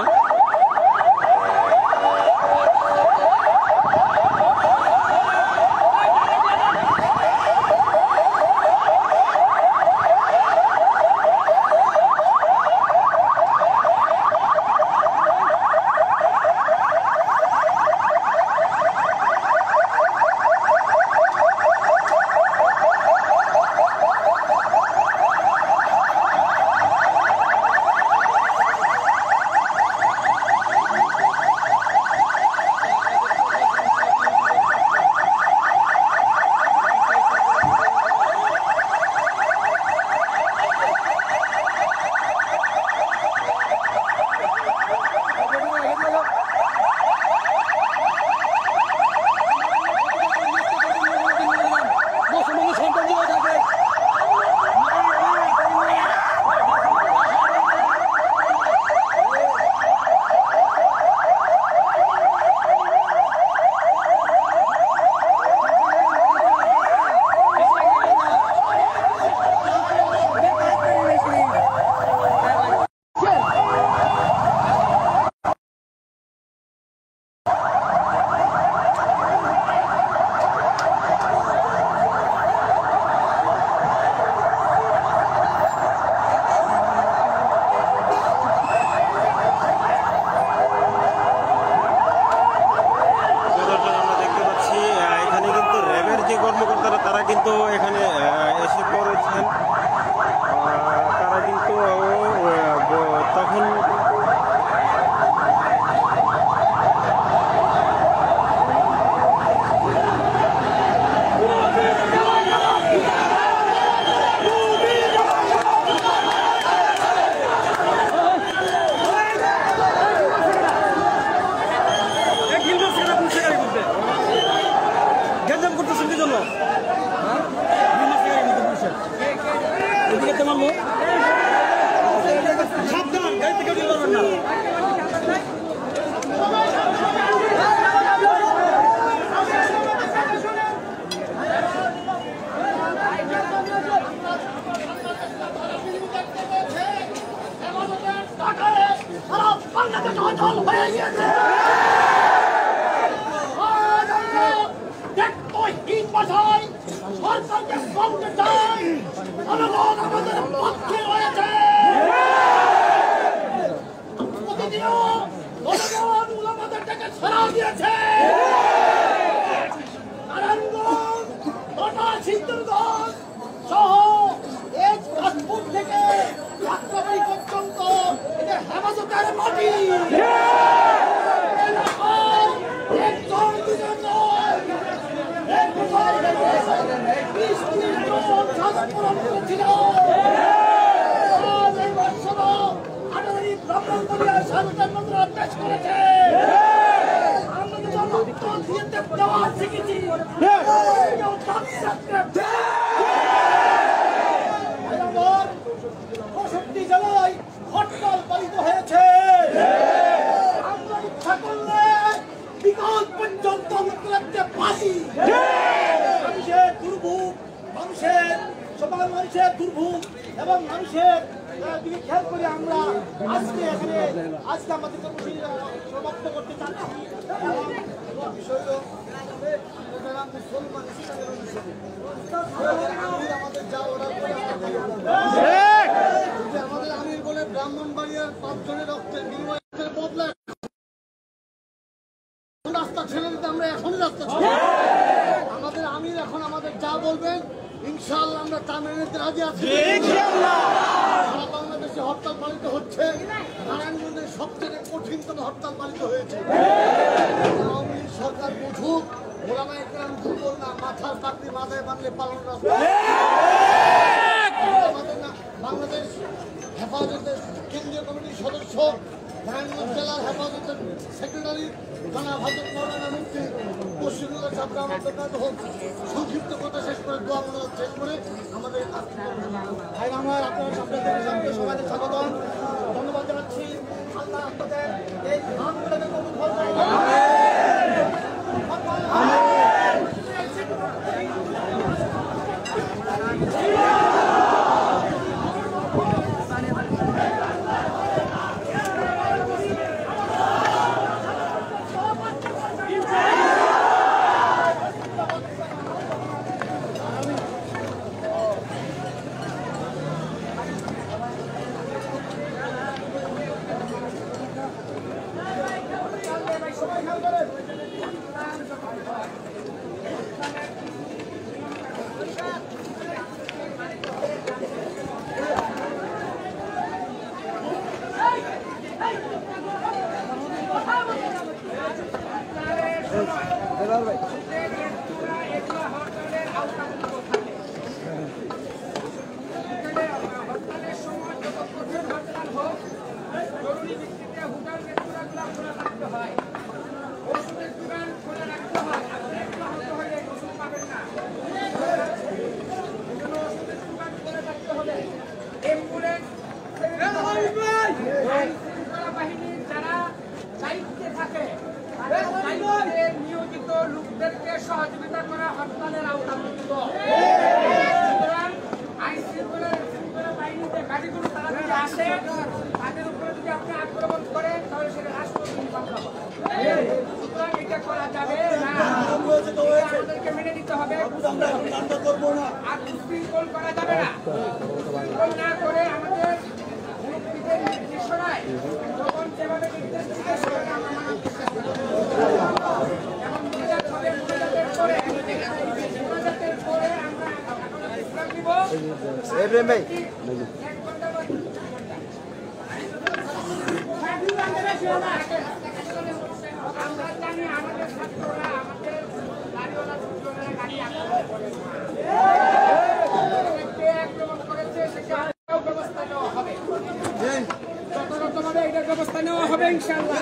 কর্মকর্তারা তারা কিন্তু এখানে এসে পড়েছেন। তারা কিন্তু তখন হেফাজতের কেন্দ্রীয় কমিটির সদস্য নারায়ণগঞ্জ জেলার হেফাজতের সেক্রেটারি জনাব হযরত মাওলানা মুফতি বশিরুল্লাহ সাহেব রহমাতুল্লাহ হোক সংক্ষিপ্ত কথা শেষ করে দোয়া মোনাজাত শেষ করে আমাদের ভাইরা আমার আপনারা সামনে সবাই স্বাগত ধন্যবাদ জানাচ্ছি। আল্লাহ আপনাদের এই আন্দোলনে কবুল করুন। নিয়োজিত লোকদেরকে সহযোগিতা করা হরতালের আওতাভুক্ত। আইন শৃঙ্খলা বাহিনীতে গাড়িগুলো তারা যদি আসে তাদের উপরে যদি আপনি আক্রমণ করেন তাহলে সেটা রাষ্ট্রপতি সুতরাং এটা করা যাবে না, আমাদেরকে মেনে নিতে হবে। আর উশৃঙ্খল করা যাবে না, উশৃঙ্খল না করে আমাদের মুক্তিদের নির্দেশনায় যখন যেভাবে নির্দেশ দিতে সেভাবে আমরা মানার চেষ্টা করব। এবং মোনাজাত হবে, মোনাজাতের পরে আমরা ইসলাম দিব। আমরা জানি আমাদের ছাত্ররা আমাদের গাড়িওয়ালা ছাত্ররা গাড়ি আক্রমণ করেছে, সেটা ব্যবস্থা নেওয়া হবে, যথাযথভাবে এটার ব্যবস্থা নেওয়া হবে ইনশাআল্লাহ।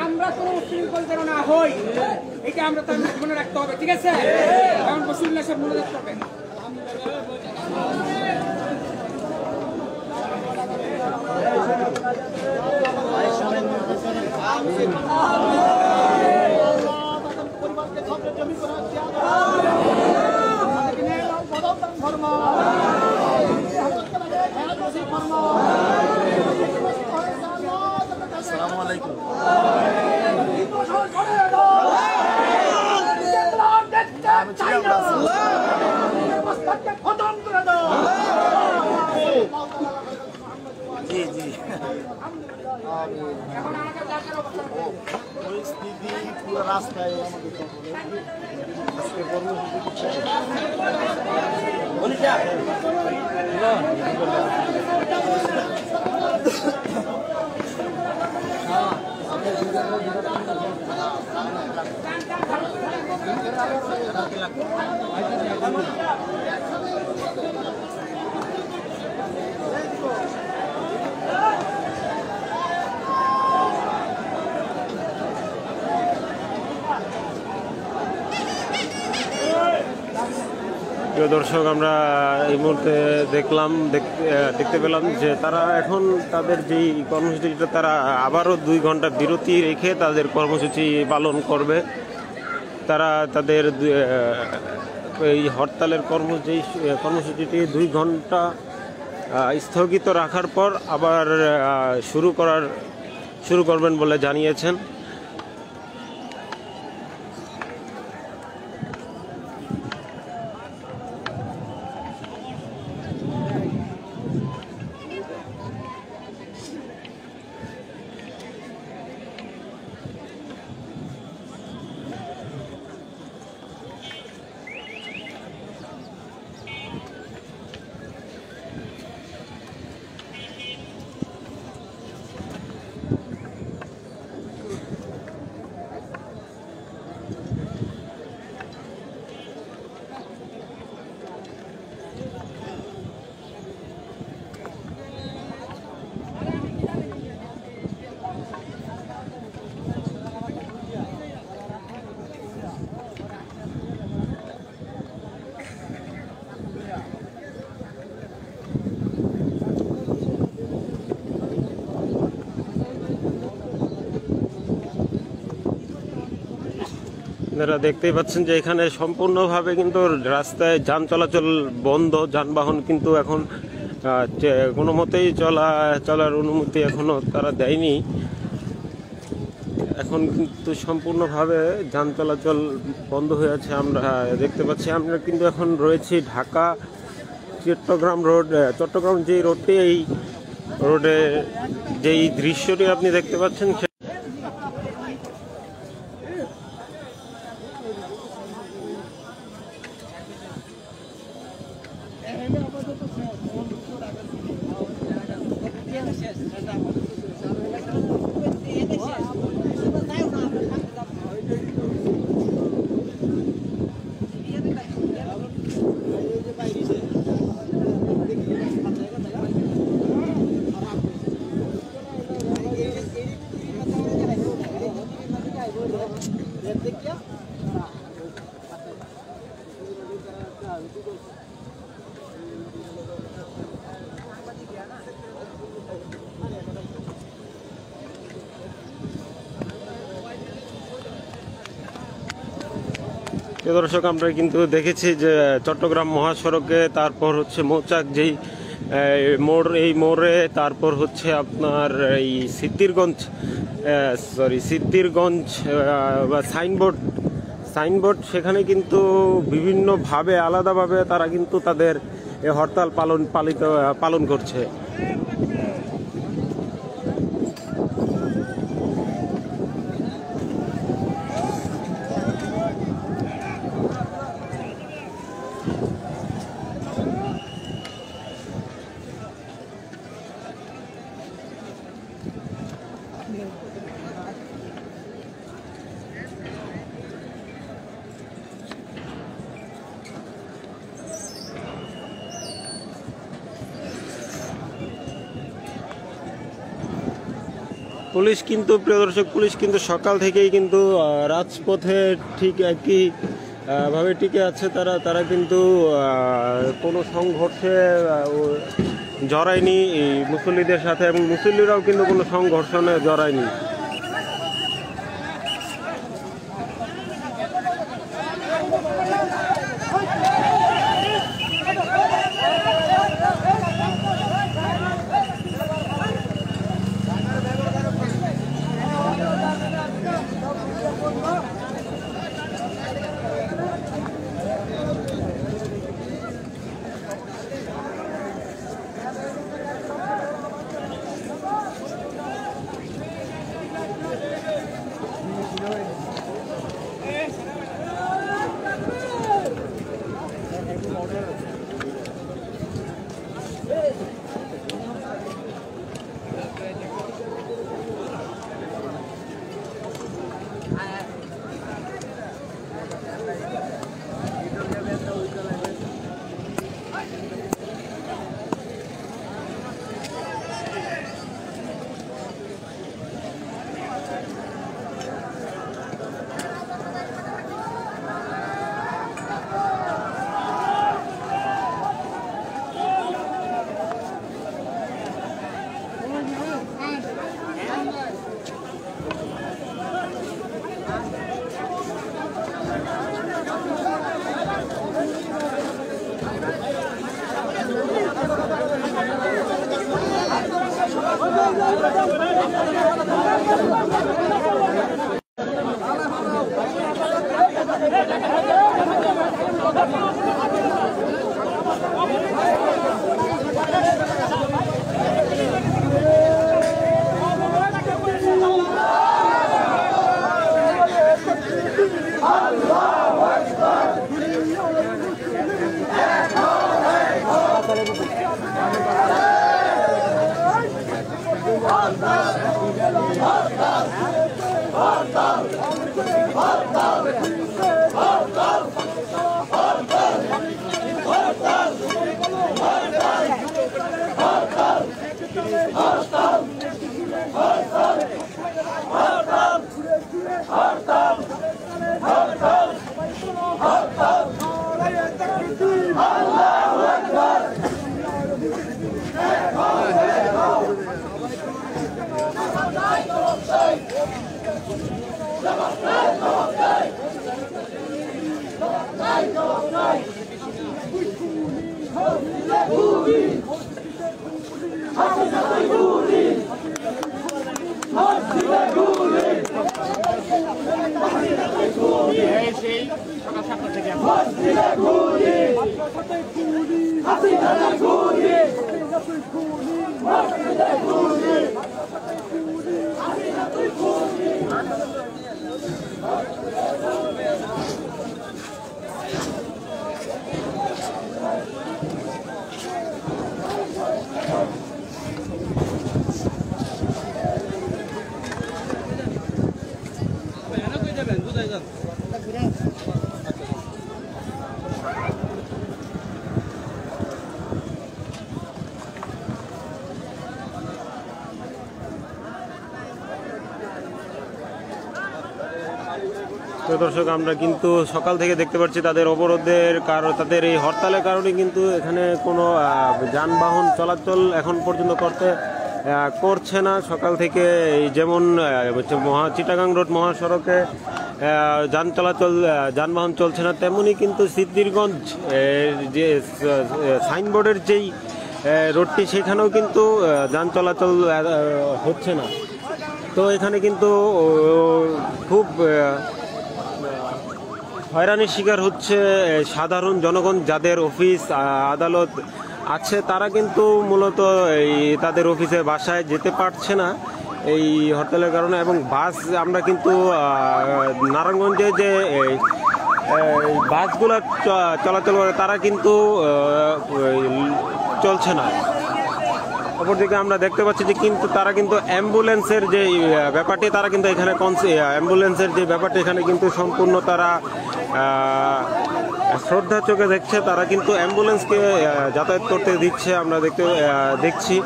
আমরা কোনো উশৃঙ্খল যেন না হই এটা আমরা তার মনে রাখতে হবে, ঠিক আছে? এখন বশিরুল্লাহ সাহেব মনে রাখতে হবে। পরিস্থিতি পুরো রাস্তায় আমাদের আজকে প্রিয় দর্শক, আমরা এই মুহূর্তে দেখতে পেলাম যে তারা এখন তাদের যেই কর্মসূচিটা তারা আবারও 2 ঘন্টা বিরতি রেখে তাদের কর্মসূচি পালন করবে। তারা তাদের এই হরতালের কর্মসূচিটি 2 ঘন্টা স্থগিত রাখার পর আবার শুরু করবেন বলে জানিয়েছেন। আপনারা দেখতেই পাচ্ছেন যে এখানে সম্পূর্ণভাবে কিন্তু রাস্তায় যান চলাচল বন্ধ, যানবাহন কিন্তু এখন কোনো মতেই চলার অনুমতি এখনো তারা দেয়নি। এখন কিন্তু সম্পূর্ণভাবে যান চলাচল বন্ধ হয়ে আছে। আমরা দেখতে পাচ্ছি, আমরা কিন্তু এখন রয়েছি ঢাকা চট্টগ্রাম রোড। চট্টগ্রাম যে রোডটি, এই রোডে যেই দৃশ্যটি আপনি দেখতে পাচ্ছেন দর্শক, আমরা কিন্তু দেখেছি যে চট্টগ্রাম মহাসড়কে, তারপর হচ্ছে মৌচাক যেই মোড়, এই মোড়ে, তারপর হচ্ছে আপনার এই সিদ্ধিরগঞ্জ বা সাইনবোর্ড সেখানে কিন্তু বিভিন্নভাবে আলাদাভাবে তারা কিন্তু তাদের হরতাল পালন করছে। পুলিশ কিন্তু, প্রিয় দর্শক, পুলিশ কিন্তু সকাল থেকেই কিন্তু রাজপথে ঠিক একই ভাবে টিকে আছে। তারা কিন্তু কোনো সংঘর্ষে জড়ায়নি মুসল্লিদের সাথে, এবং মুসল্লিরাও কিন্তু কোনো সংঘর্ষণে জড়ায়নি। তো দর্শক, আমরা কিন্তু সকাল থেকে দেখতে পাচ্ছি তাদের অবরোধের কারণ, তাদের এই হরতালের কারণে কিন্তু এখানে কোনো যানবাহন চলাচল এখন পর্যন্ত করছে না। সকাল থেকে এই যেমন চিটাগাং রোড মহাসড়কে যানবাহন চলছে না, তেমনি কিন্তু সিদ্ধিরগঞ্জ যে সাইনবোর্ডের যেই রোডটি সেখানেও কিন্তু যান চলাচল হচ্ছে না। তো এখানে কিন্তু খুব হয়রানির শিকার হচ্ছে সাধারণ জনগণ, যাদের অফিস আদালত আছে তারা কিন্তু মূলত এই তাদের অফিসে বাসায় যেতে পারছে না এই হরতালের কারণে। এবং বাস, আমরা কিন্তু নারায়ণগঞ্জে যে বাসগুলো চলাচল করে তারা কিন্তু চলছে না। অপরদিকে আমরা দেখতে পাচ্ছি যে কিন্তু তারা কিন্তু অ্যাম্বুলেন্সের যে ব্যাপারটি, তারা কিন্তু এখানে অ্যাম্বুলেন্সের যে ব্যাপারটি এখানে কিন্তু সম্পূর্ণ তারা শ্রদ্ধা চোখে দেখছে। তারা কিন্তু অ্যাম্বুলেন্সকে যাতায়াত করতে দিচ্ছে, আমরা দেখছি।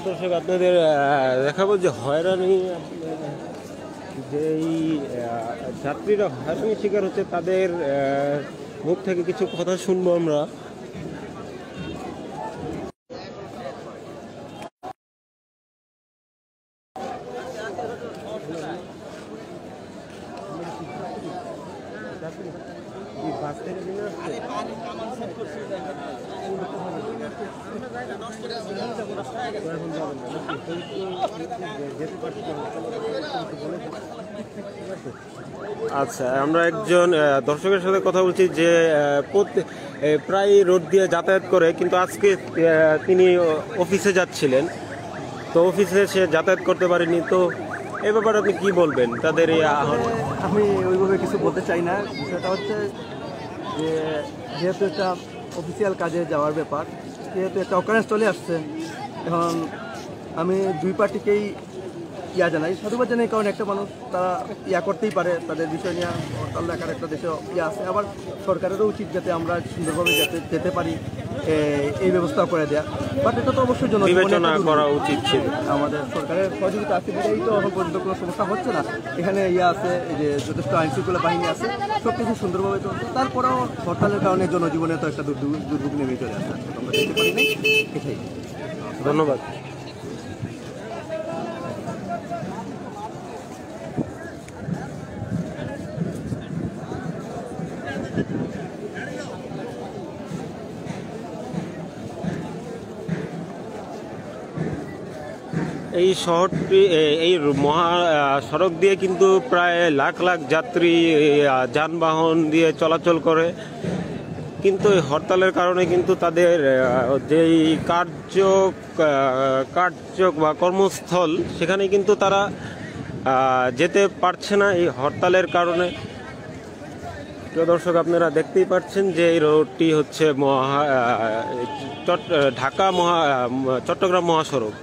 দর্শক, আপনাদের দেখাবো যে হয়রানি, যেই যাত্রীরা হয়রানির শিকার হচ্ছে তাদের মুখ থেকে কিছু কথা শুনবো আমরা। আচ্ছা, আমরা একজন দর্শকের সাথে কথা বলছি যে প্রায় রোড দিয়ে যাতায়াত করে, কিন্তু আজকে তিনি অফিসে যাচ্ছিলেন, তো অফিসে সে যাতায়াত করতে পারেনি। তো এ ব্যাপারে আপনি কি বলবেন তাদের এই আমি ওইভাবে কিছু বলতে চাই না। বিষয়টা হচ্ছে যে যেহেতু একটা অফিসিয়াল কাজে যাওয়ার ব্যাপার, যেহেতু একটা অকারেন্স চলে আসছে, এখন আমি দুই পার্টিকেই জানাই, সাধুবাদ জানাই। কারণ একটা মানুষ তারা করতেই পারে, তাদের বিষয় নিয়ে হরতাল দেখার একটা দেশে আছে। আবার সরকারেরও উচিত যাতে আমরা সুন্দরভাবে যেতে পারি এই ব্যবস্থা করে দেওয়া। বাট এটা তো অবশ্যই বিবেচনা করা উচিত ছিল। আমাদের সরকারের সহযোগিতা আছে বলেই তো এখন পর্যন্ত কোনো সমস্যা হচ্ছে না। এখানে আছে যে যথেষ্ট আইনশৃঙ্খলা বাহিনী আছে, সব কিছু সুন্দরভাবে চলছে। তারপরেও হরতালের কারণে জনজীবনে তো একটা দুর্ভোগ নেমে চলে আসছে, আমরা যেতে পারি নাই, এটাই। ধন্যবাদ। এই শহরটি, এই মহাসড়ক দিয়ে কিন্তু প্রায় লাখ লাখ যাত্রী যানবাহন দিয়ে চলাচল করে, কিন্তু এই হরতালের কারণে কিন্তু তাদের যেই কার্য বা কর্মস্থল সেখানে কিন্তু তারা যেতে পারছে না এই হরতালের কারণে। প্রিয় দর্শক, আপনারা দেখতেই পাচ্ছেন যে এই রোডটি হচ্ছে চট্টগ্রাম মহাসড়ক।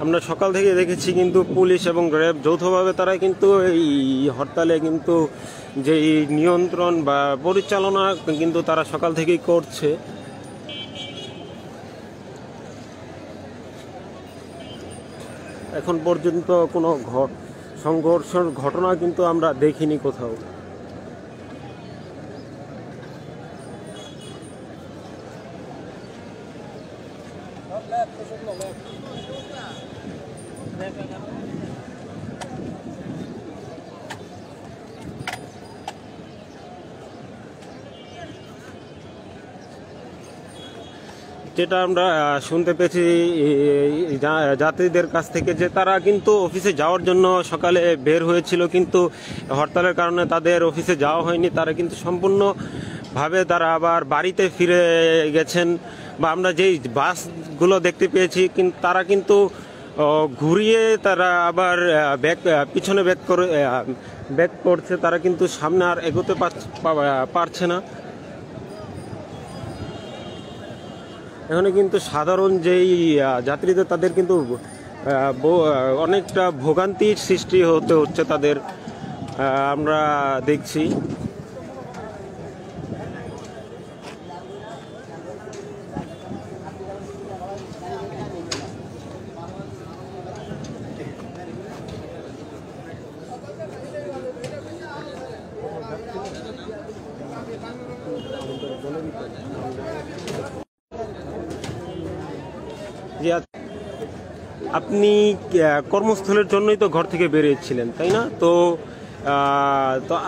আমরা সকাল থেকে দেখেছি কিন্তু পুলিশ এবং র্যাব যৌথভাবে তারা কিন্তু এই হরতালে কিন্তু যেই নিয়ন্ত্রণ বা পরিচালনা কিন্তু তারা সকাল থেকেই করছে। এখন পর্যন্ত কোনো সংঘর্ষের ঘটনা কিন্তু আমরা দেখিনি কোথাও। যেটা আমরা শুনতে পেয়েছি যাত্রীদের কাছ থেকে যে তারা কিন্তু অফিসে যাওয়ার জন্য সকালে বের হয়েছিল, কিন্তু হরতালের কারণে তাদের অফিসে যাওয়া হয়নি। তারা কিন্তু সম্পূর্ণভাবে তারা আবার বাড়িতে ফিরে গেছেন। বা আমরা যেই বাসগুলো দেখতে পেয়েছি কিন্তু তারা কিন্তু ঘুরিয়ে তারা আবার পিছনে ব্যাক করছে, তারা কিন্তু সামনে আর এগোতে পারছে না। এখানে কিন্তু সাধারণ যেই যাত্রীদের তাদের কিন্তু অনেকটা ভোগান্তির সৃষ্টি হচ্ছে তাদের, আমরা দেখছি। আপনি কর্মস্থলের জন্যই তো ঘর থেকে বেরিয়েছিলেন, তাই না? তো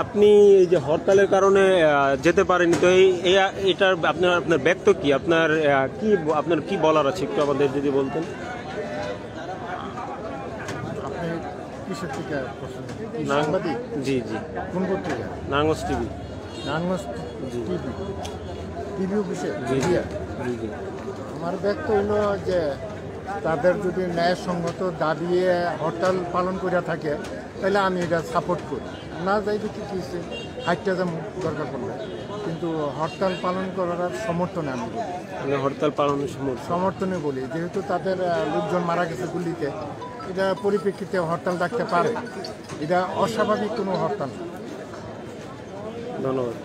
আপনি এই যে হরতালের কারণে যেতে পারেনি, তো এটার আপনার ব্যক্ত কি, আপনার কি বলার আছে একটু আমাদের যদি বলতেন। আপনি কিসের থেকে সাংবাদিক? জি জি। কোন পত্রিকা? Narayanganj TV. Narayanganj TV, TV অফিসে? জি জি জি। আমার ব্যক্ত হইল যে তাদের যদি ন্যায়সঙ্গত দাবি হরতাল পালন করে থাকে তাহলে আমি এটা সাপোর্ট করি। না যাইবে কি কিছু হাইটটা যেমন দরকার পড়লে, কিন্তু হরতাল পালন করার সমর্থনে আমি বলি, হরতাল পালনের সমর্থনে বলি। যেহেতু তাদের লোকজন মারা গেছে গুলিতে, এটা পরিপ্রেক্ষিতে হরতাল ডাকতে পারে, এটা অস্বাভাবিক কোনো হরতাল না। ধন্যবাদ।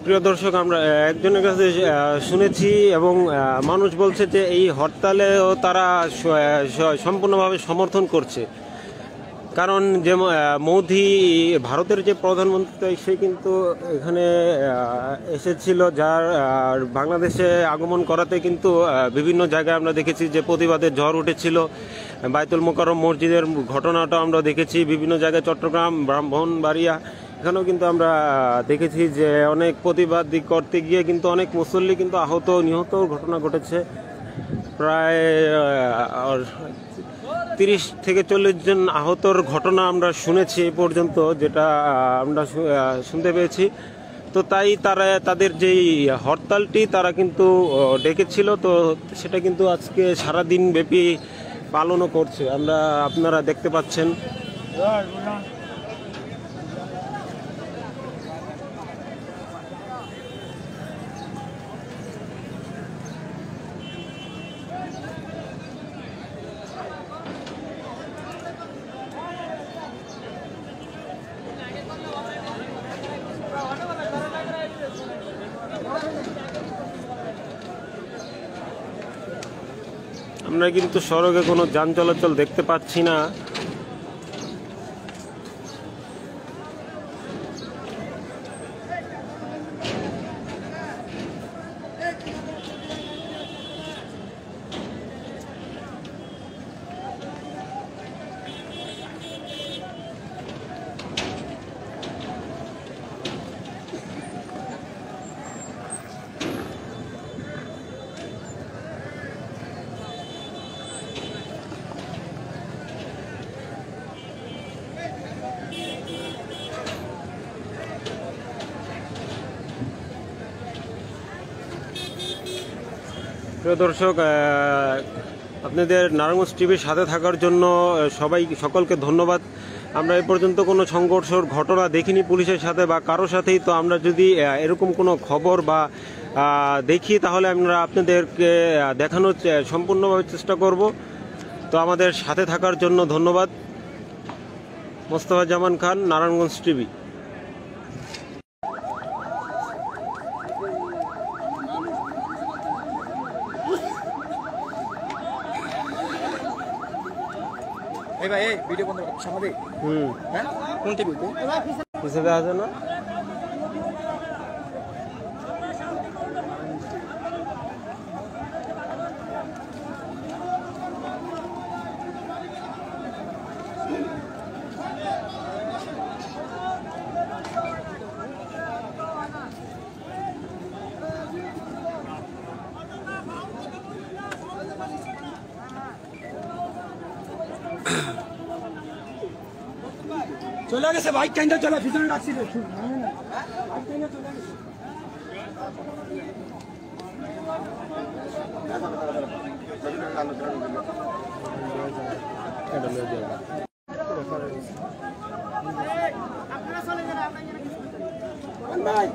প্রিয় দর্শক, আমরা একজনের কাছে শুনেছি এবং মানুষ বলছে যে এই হরতালেও তারা সম্পূর্ণভাবে সমর্থন করছে। কারণ যে মোদি, ভারতের যে প্রধানমন্ত্রী, সে কিন্তু এখানে এসেছিল, যার বাংলাদেশে আগমন করাতে কিন্তু বিভিন্ন জায়গায় আমরা দেখেছি যে প্রতিবাদের ঝড় উঠেছিল। বাইতুল মোকাররম মসজিদের ঘটনাটা আমরা দেখেছি বিভিন্ন জায়গায়, চট্টগ্রাম, ব্রাহ্মণবাড়িয়া, এখানেও কিন্তু আমরা দেখেছি যে অনেক প্রতিবাদ করতে গিয়ে কিন্তু অনেক মুসল্লি কিন্তু আহত নিহত ঘটনা ঘটেছে। প্রায় 30 থেকে 40 জন আহতর ঘটনা আমরা শুনেছি এ পর্যন্ত, যেটা আমরা শুনতে পেয়েছি। তো তাই তাদের যেই হরতালটি তারা কিন্তু ডেকেছিল, তো সেটা কিন্তু আজকে সারাদিন ব্যাপী পালনও করছে, আপনারা দেখতে পাচ্ছেন। আমরা কিন্তু সড়কে কোনো যান চলাচল দেখতে পাচ্ছি না। প্রিয় দর্শক, আপনাদের নারায়ণগঞ্জ টিভির সাথে থাকার জন্য সকলকে ধন্যবাদ। আমরা এ পর্যন্ত কোনো সংঘর্ষের ঘটনা দেখিনি পুলিশের সাথে বা কারোর সাথেই। তো আমরা যদি এরকম কোনো খবর বা দেখি তাহলে আমরা আপনাদেরকে দেখানোর সম্পূর্ণভাবে চেষ্টা করব। তো আমাদের সাথে থাকার জন্য ধন্যবাদ। মোস্তফা জামান খান, নারায়ণগঞ্জ টিভি। এই ভাই এই ভিডিও বন্ধ করো সামনে। হ্যাঁ কোন টিভি পিছনে আছে না? চলে গেছে বাইক টাইনটা চলে পিছনে রাখছিল ভাই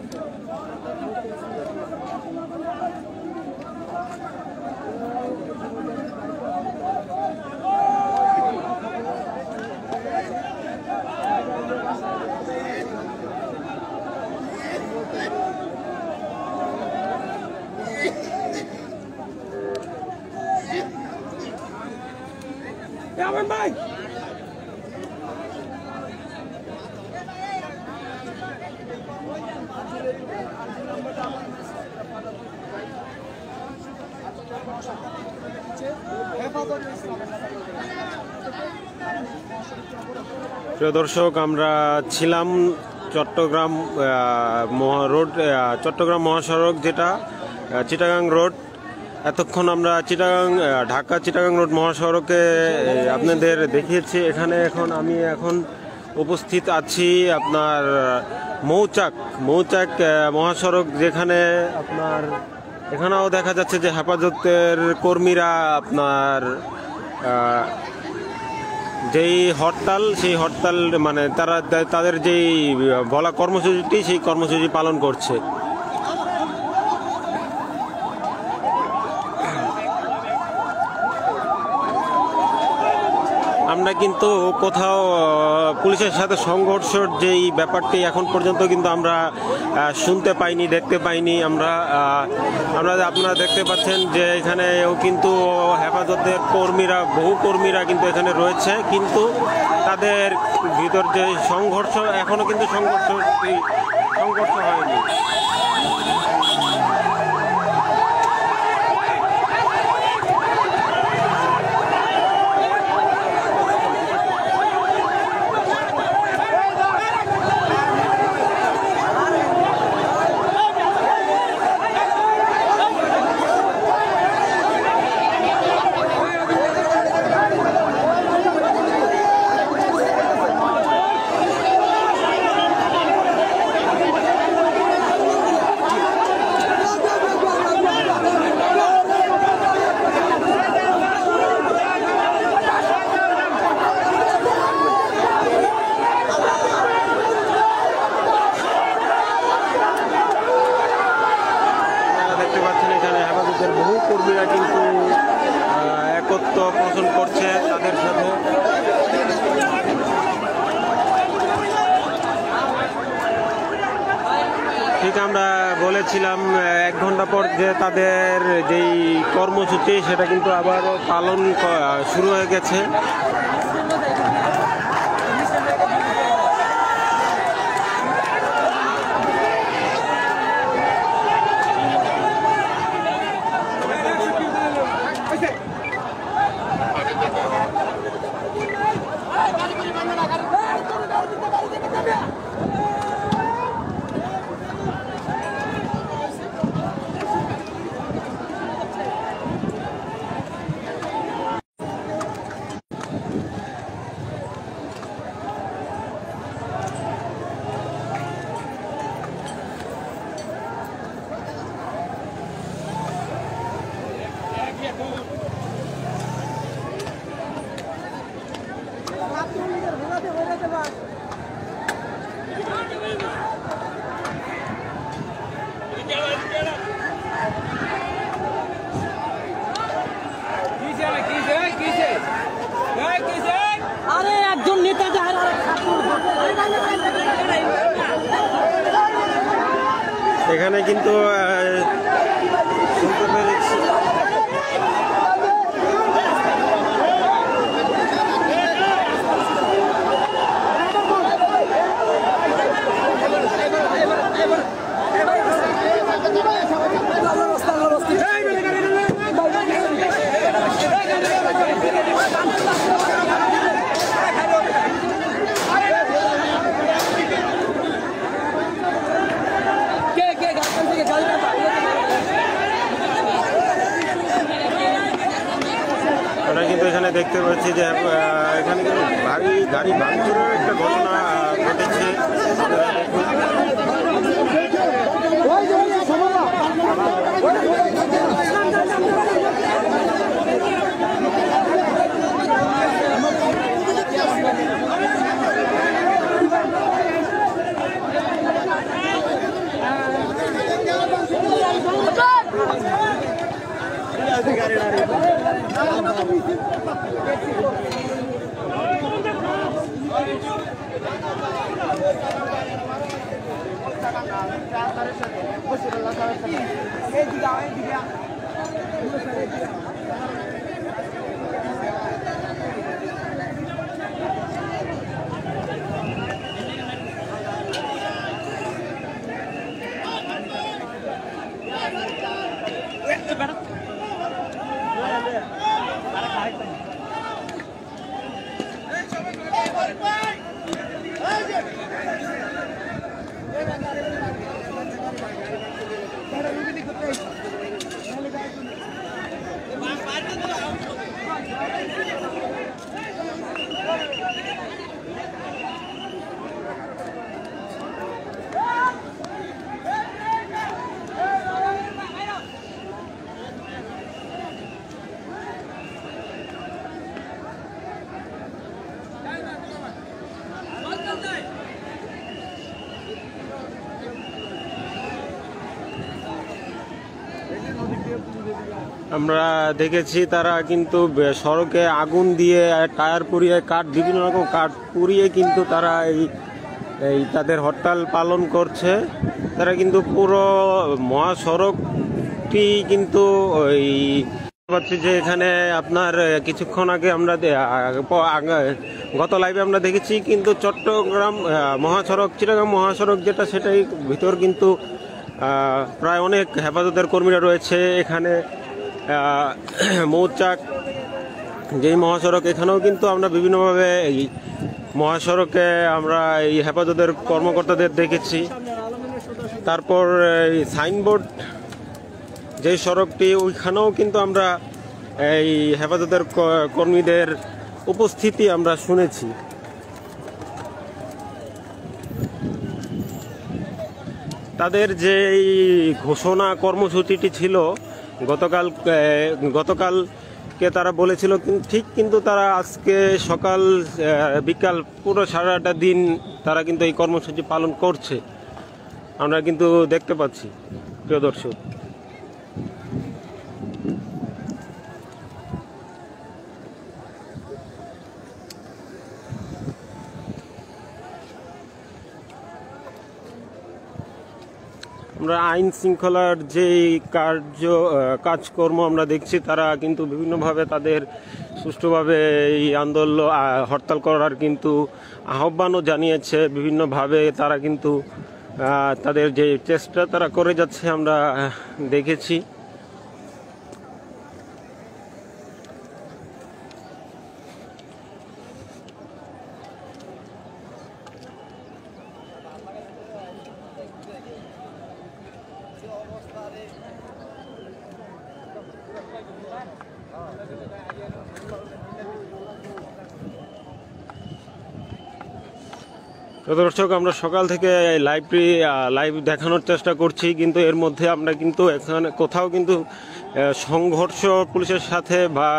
ভাই প্রিয় দর্শক, আমরা ছিলাম চট্টগ্রাম চট্টগ্রাম মহাসড়ক, যেটা চিটাগাং রোড। এতক্ষণ আমরা ঢাকা চিটাগাং রোড মহাসড়কে আপনাদের দেখিয়েছি। এখন আমি উপস্থিত আছি আপনার মৌচাক মহাসড়ক, যেখানে আপনার এখানেও দেখা যাচ্ছে যে হেফাজতের কর্মীরা আপনার যেই হরতাল, সেই হরতাল মানে তাদের যেই বলা কর্মসূচিটি, সেই কর্মসূচি পালন করছে। আমরা কিন্তু কোথাও পুলিশের সাথে সংঘর্ষের যেই ব্যাপারটি এখন পর্যন্ত কিন্তু আমরা শুনতে পাইনি, দেখতে পাইনি। আপনারা দেখতে পাচ্ছেন যে এখানেও কিন্তু হেফাজতের বহু কর্মীরা কিন্তু এখানে রয়েছে, কিন্তু তাদের ভিতর যে সংঘর্ষ, এখনো কিন্তু সংঘর্ষ হয়নি। বহু কর্মীরা কিন্তু একত্র পোষণ করছে তাদের সাথে। ঠিক আমরা বলেছিলাম 1 ঘন্টা পর যে তাদের যেই কর্মসূচি, সেটা কিন্তু আবারও পালন শুরু হয়ে গেছে। এখানে কিন্তু শুনতে পেরেছি আমরা কিন্তু এখানে দেখতে পাচ্ছি যে এখানে কিন্তু গাড়ি ভাঙচুরের একটা ঘটনা ঘটেছে। আমরা দেখেছি তারা কিন্তু সড়কে আগুন দিয়ে টায়ার পুড়িয়ে বিভিন্ন রকম কাঠ পুড়িয়ে কিন্তু তারা এই তাদের হরতাল পালন করছে। তারা কিন্তু পুরো মহাসড়কটি কিন্তু ওই পাচ্ছি যে এখানে আপনার কিছুক্ষণ আগে আমরা গত লাইভে আমরা দেখেছি কিন্তু চট্টগ্রাম মহাসড়ক চিটাগাং মহাসড়ক যেটা সেটাই ভিতর কিন্তু প্রায় অনেক হেফাজতের কর্মীরা রয়েছে। এখানে মৌচাক যেই মহাসড়ক এখানেও কিন্তু আমরা বিভিন্নভাবে এই মহাসড়কে আমরা এই হেফাজতের কর্মকর্তাদের দেখেছি। তারপর এই সাইনবোর্ড যে সড়কটি ওইখানেও কিন্তু আমরা এই হেফাজতের কর্মীদের উপস্থিতি আমরা শুনেছি। তাদের যে ঘোষণা কর্মসূচিটি ছিল গতকালকে তারা বলেছিল ঠিক, কিন্তু তারা আজকে সকাল বিকাল পুরো সারাটা দিন তারা কিন্তু এই কর্মসূচি পালন করছে, আমরা কিন্তু দেখতে পাচ্ছি প্রিয় দর্শক। আমরা আইন শৃঙ্খলার যে কাজকর্ম আমরা দেখছি তারা কিন্তু বিভিন্নভাবে তাদের সুষ্ঠুভাবে এই আন্দোলন হরতাল করার কিন্তু আহ্বানও জানিয়েছে। বিভিন্নভাবে তারা কিন্তু তাদের যে চেষ্টা তারা করে যাচ্ছে আমরা দেখেছি। দর্শক, আমরা সকাল থেকে লাইভ দেখানোর চেষ্টা করছি, কিন্তু এর মধ্যে আমরা কিন্তু এখানে কোথাও কিন্তু সংঘর্ষ পুলিশের সাথে বা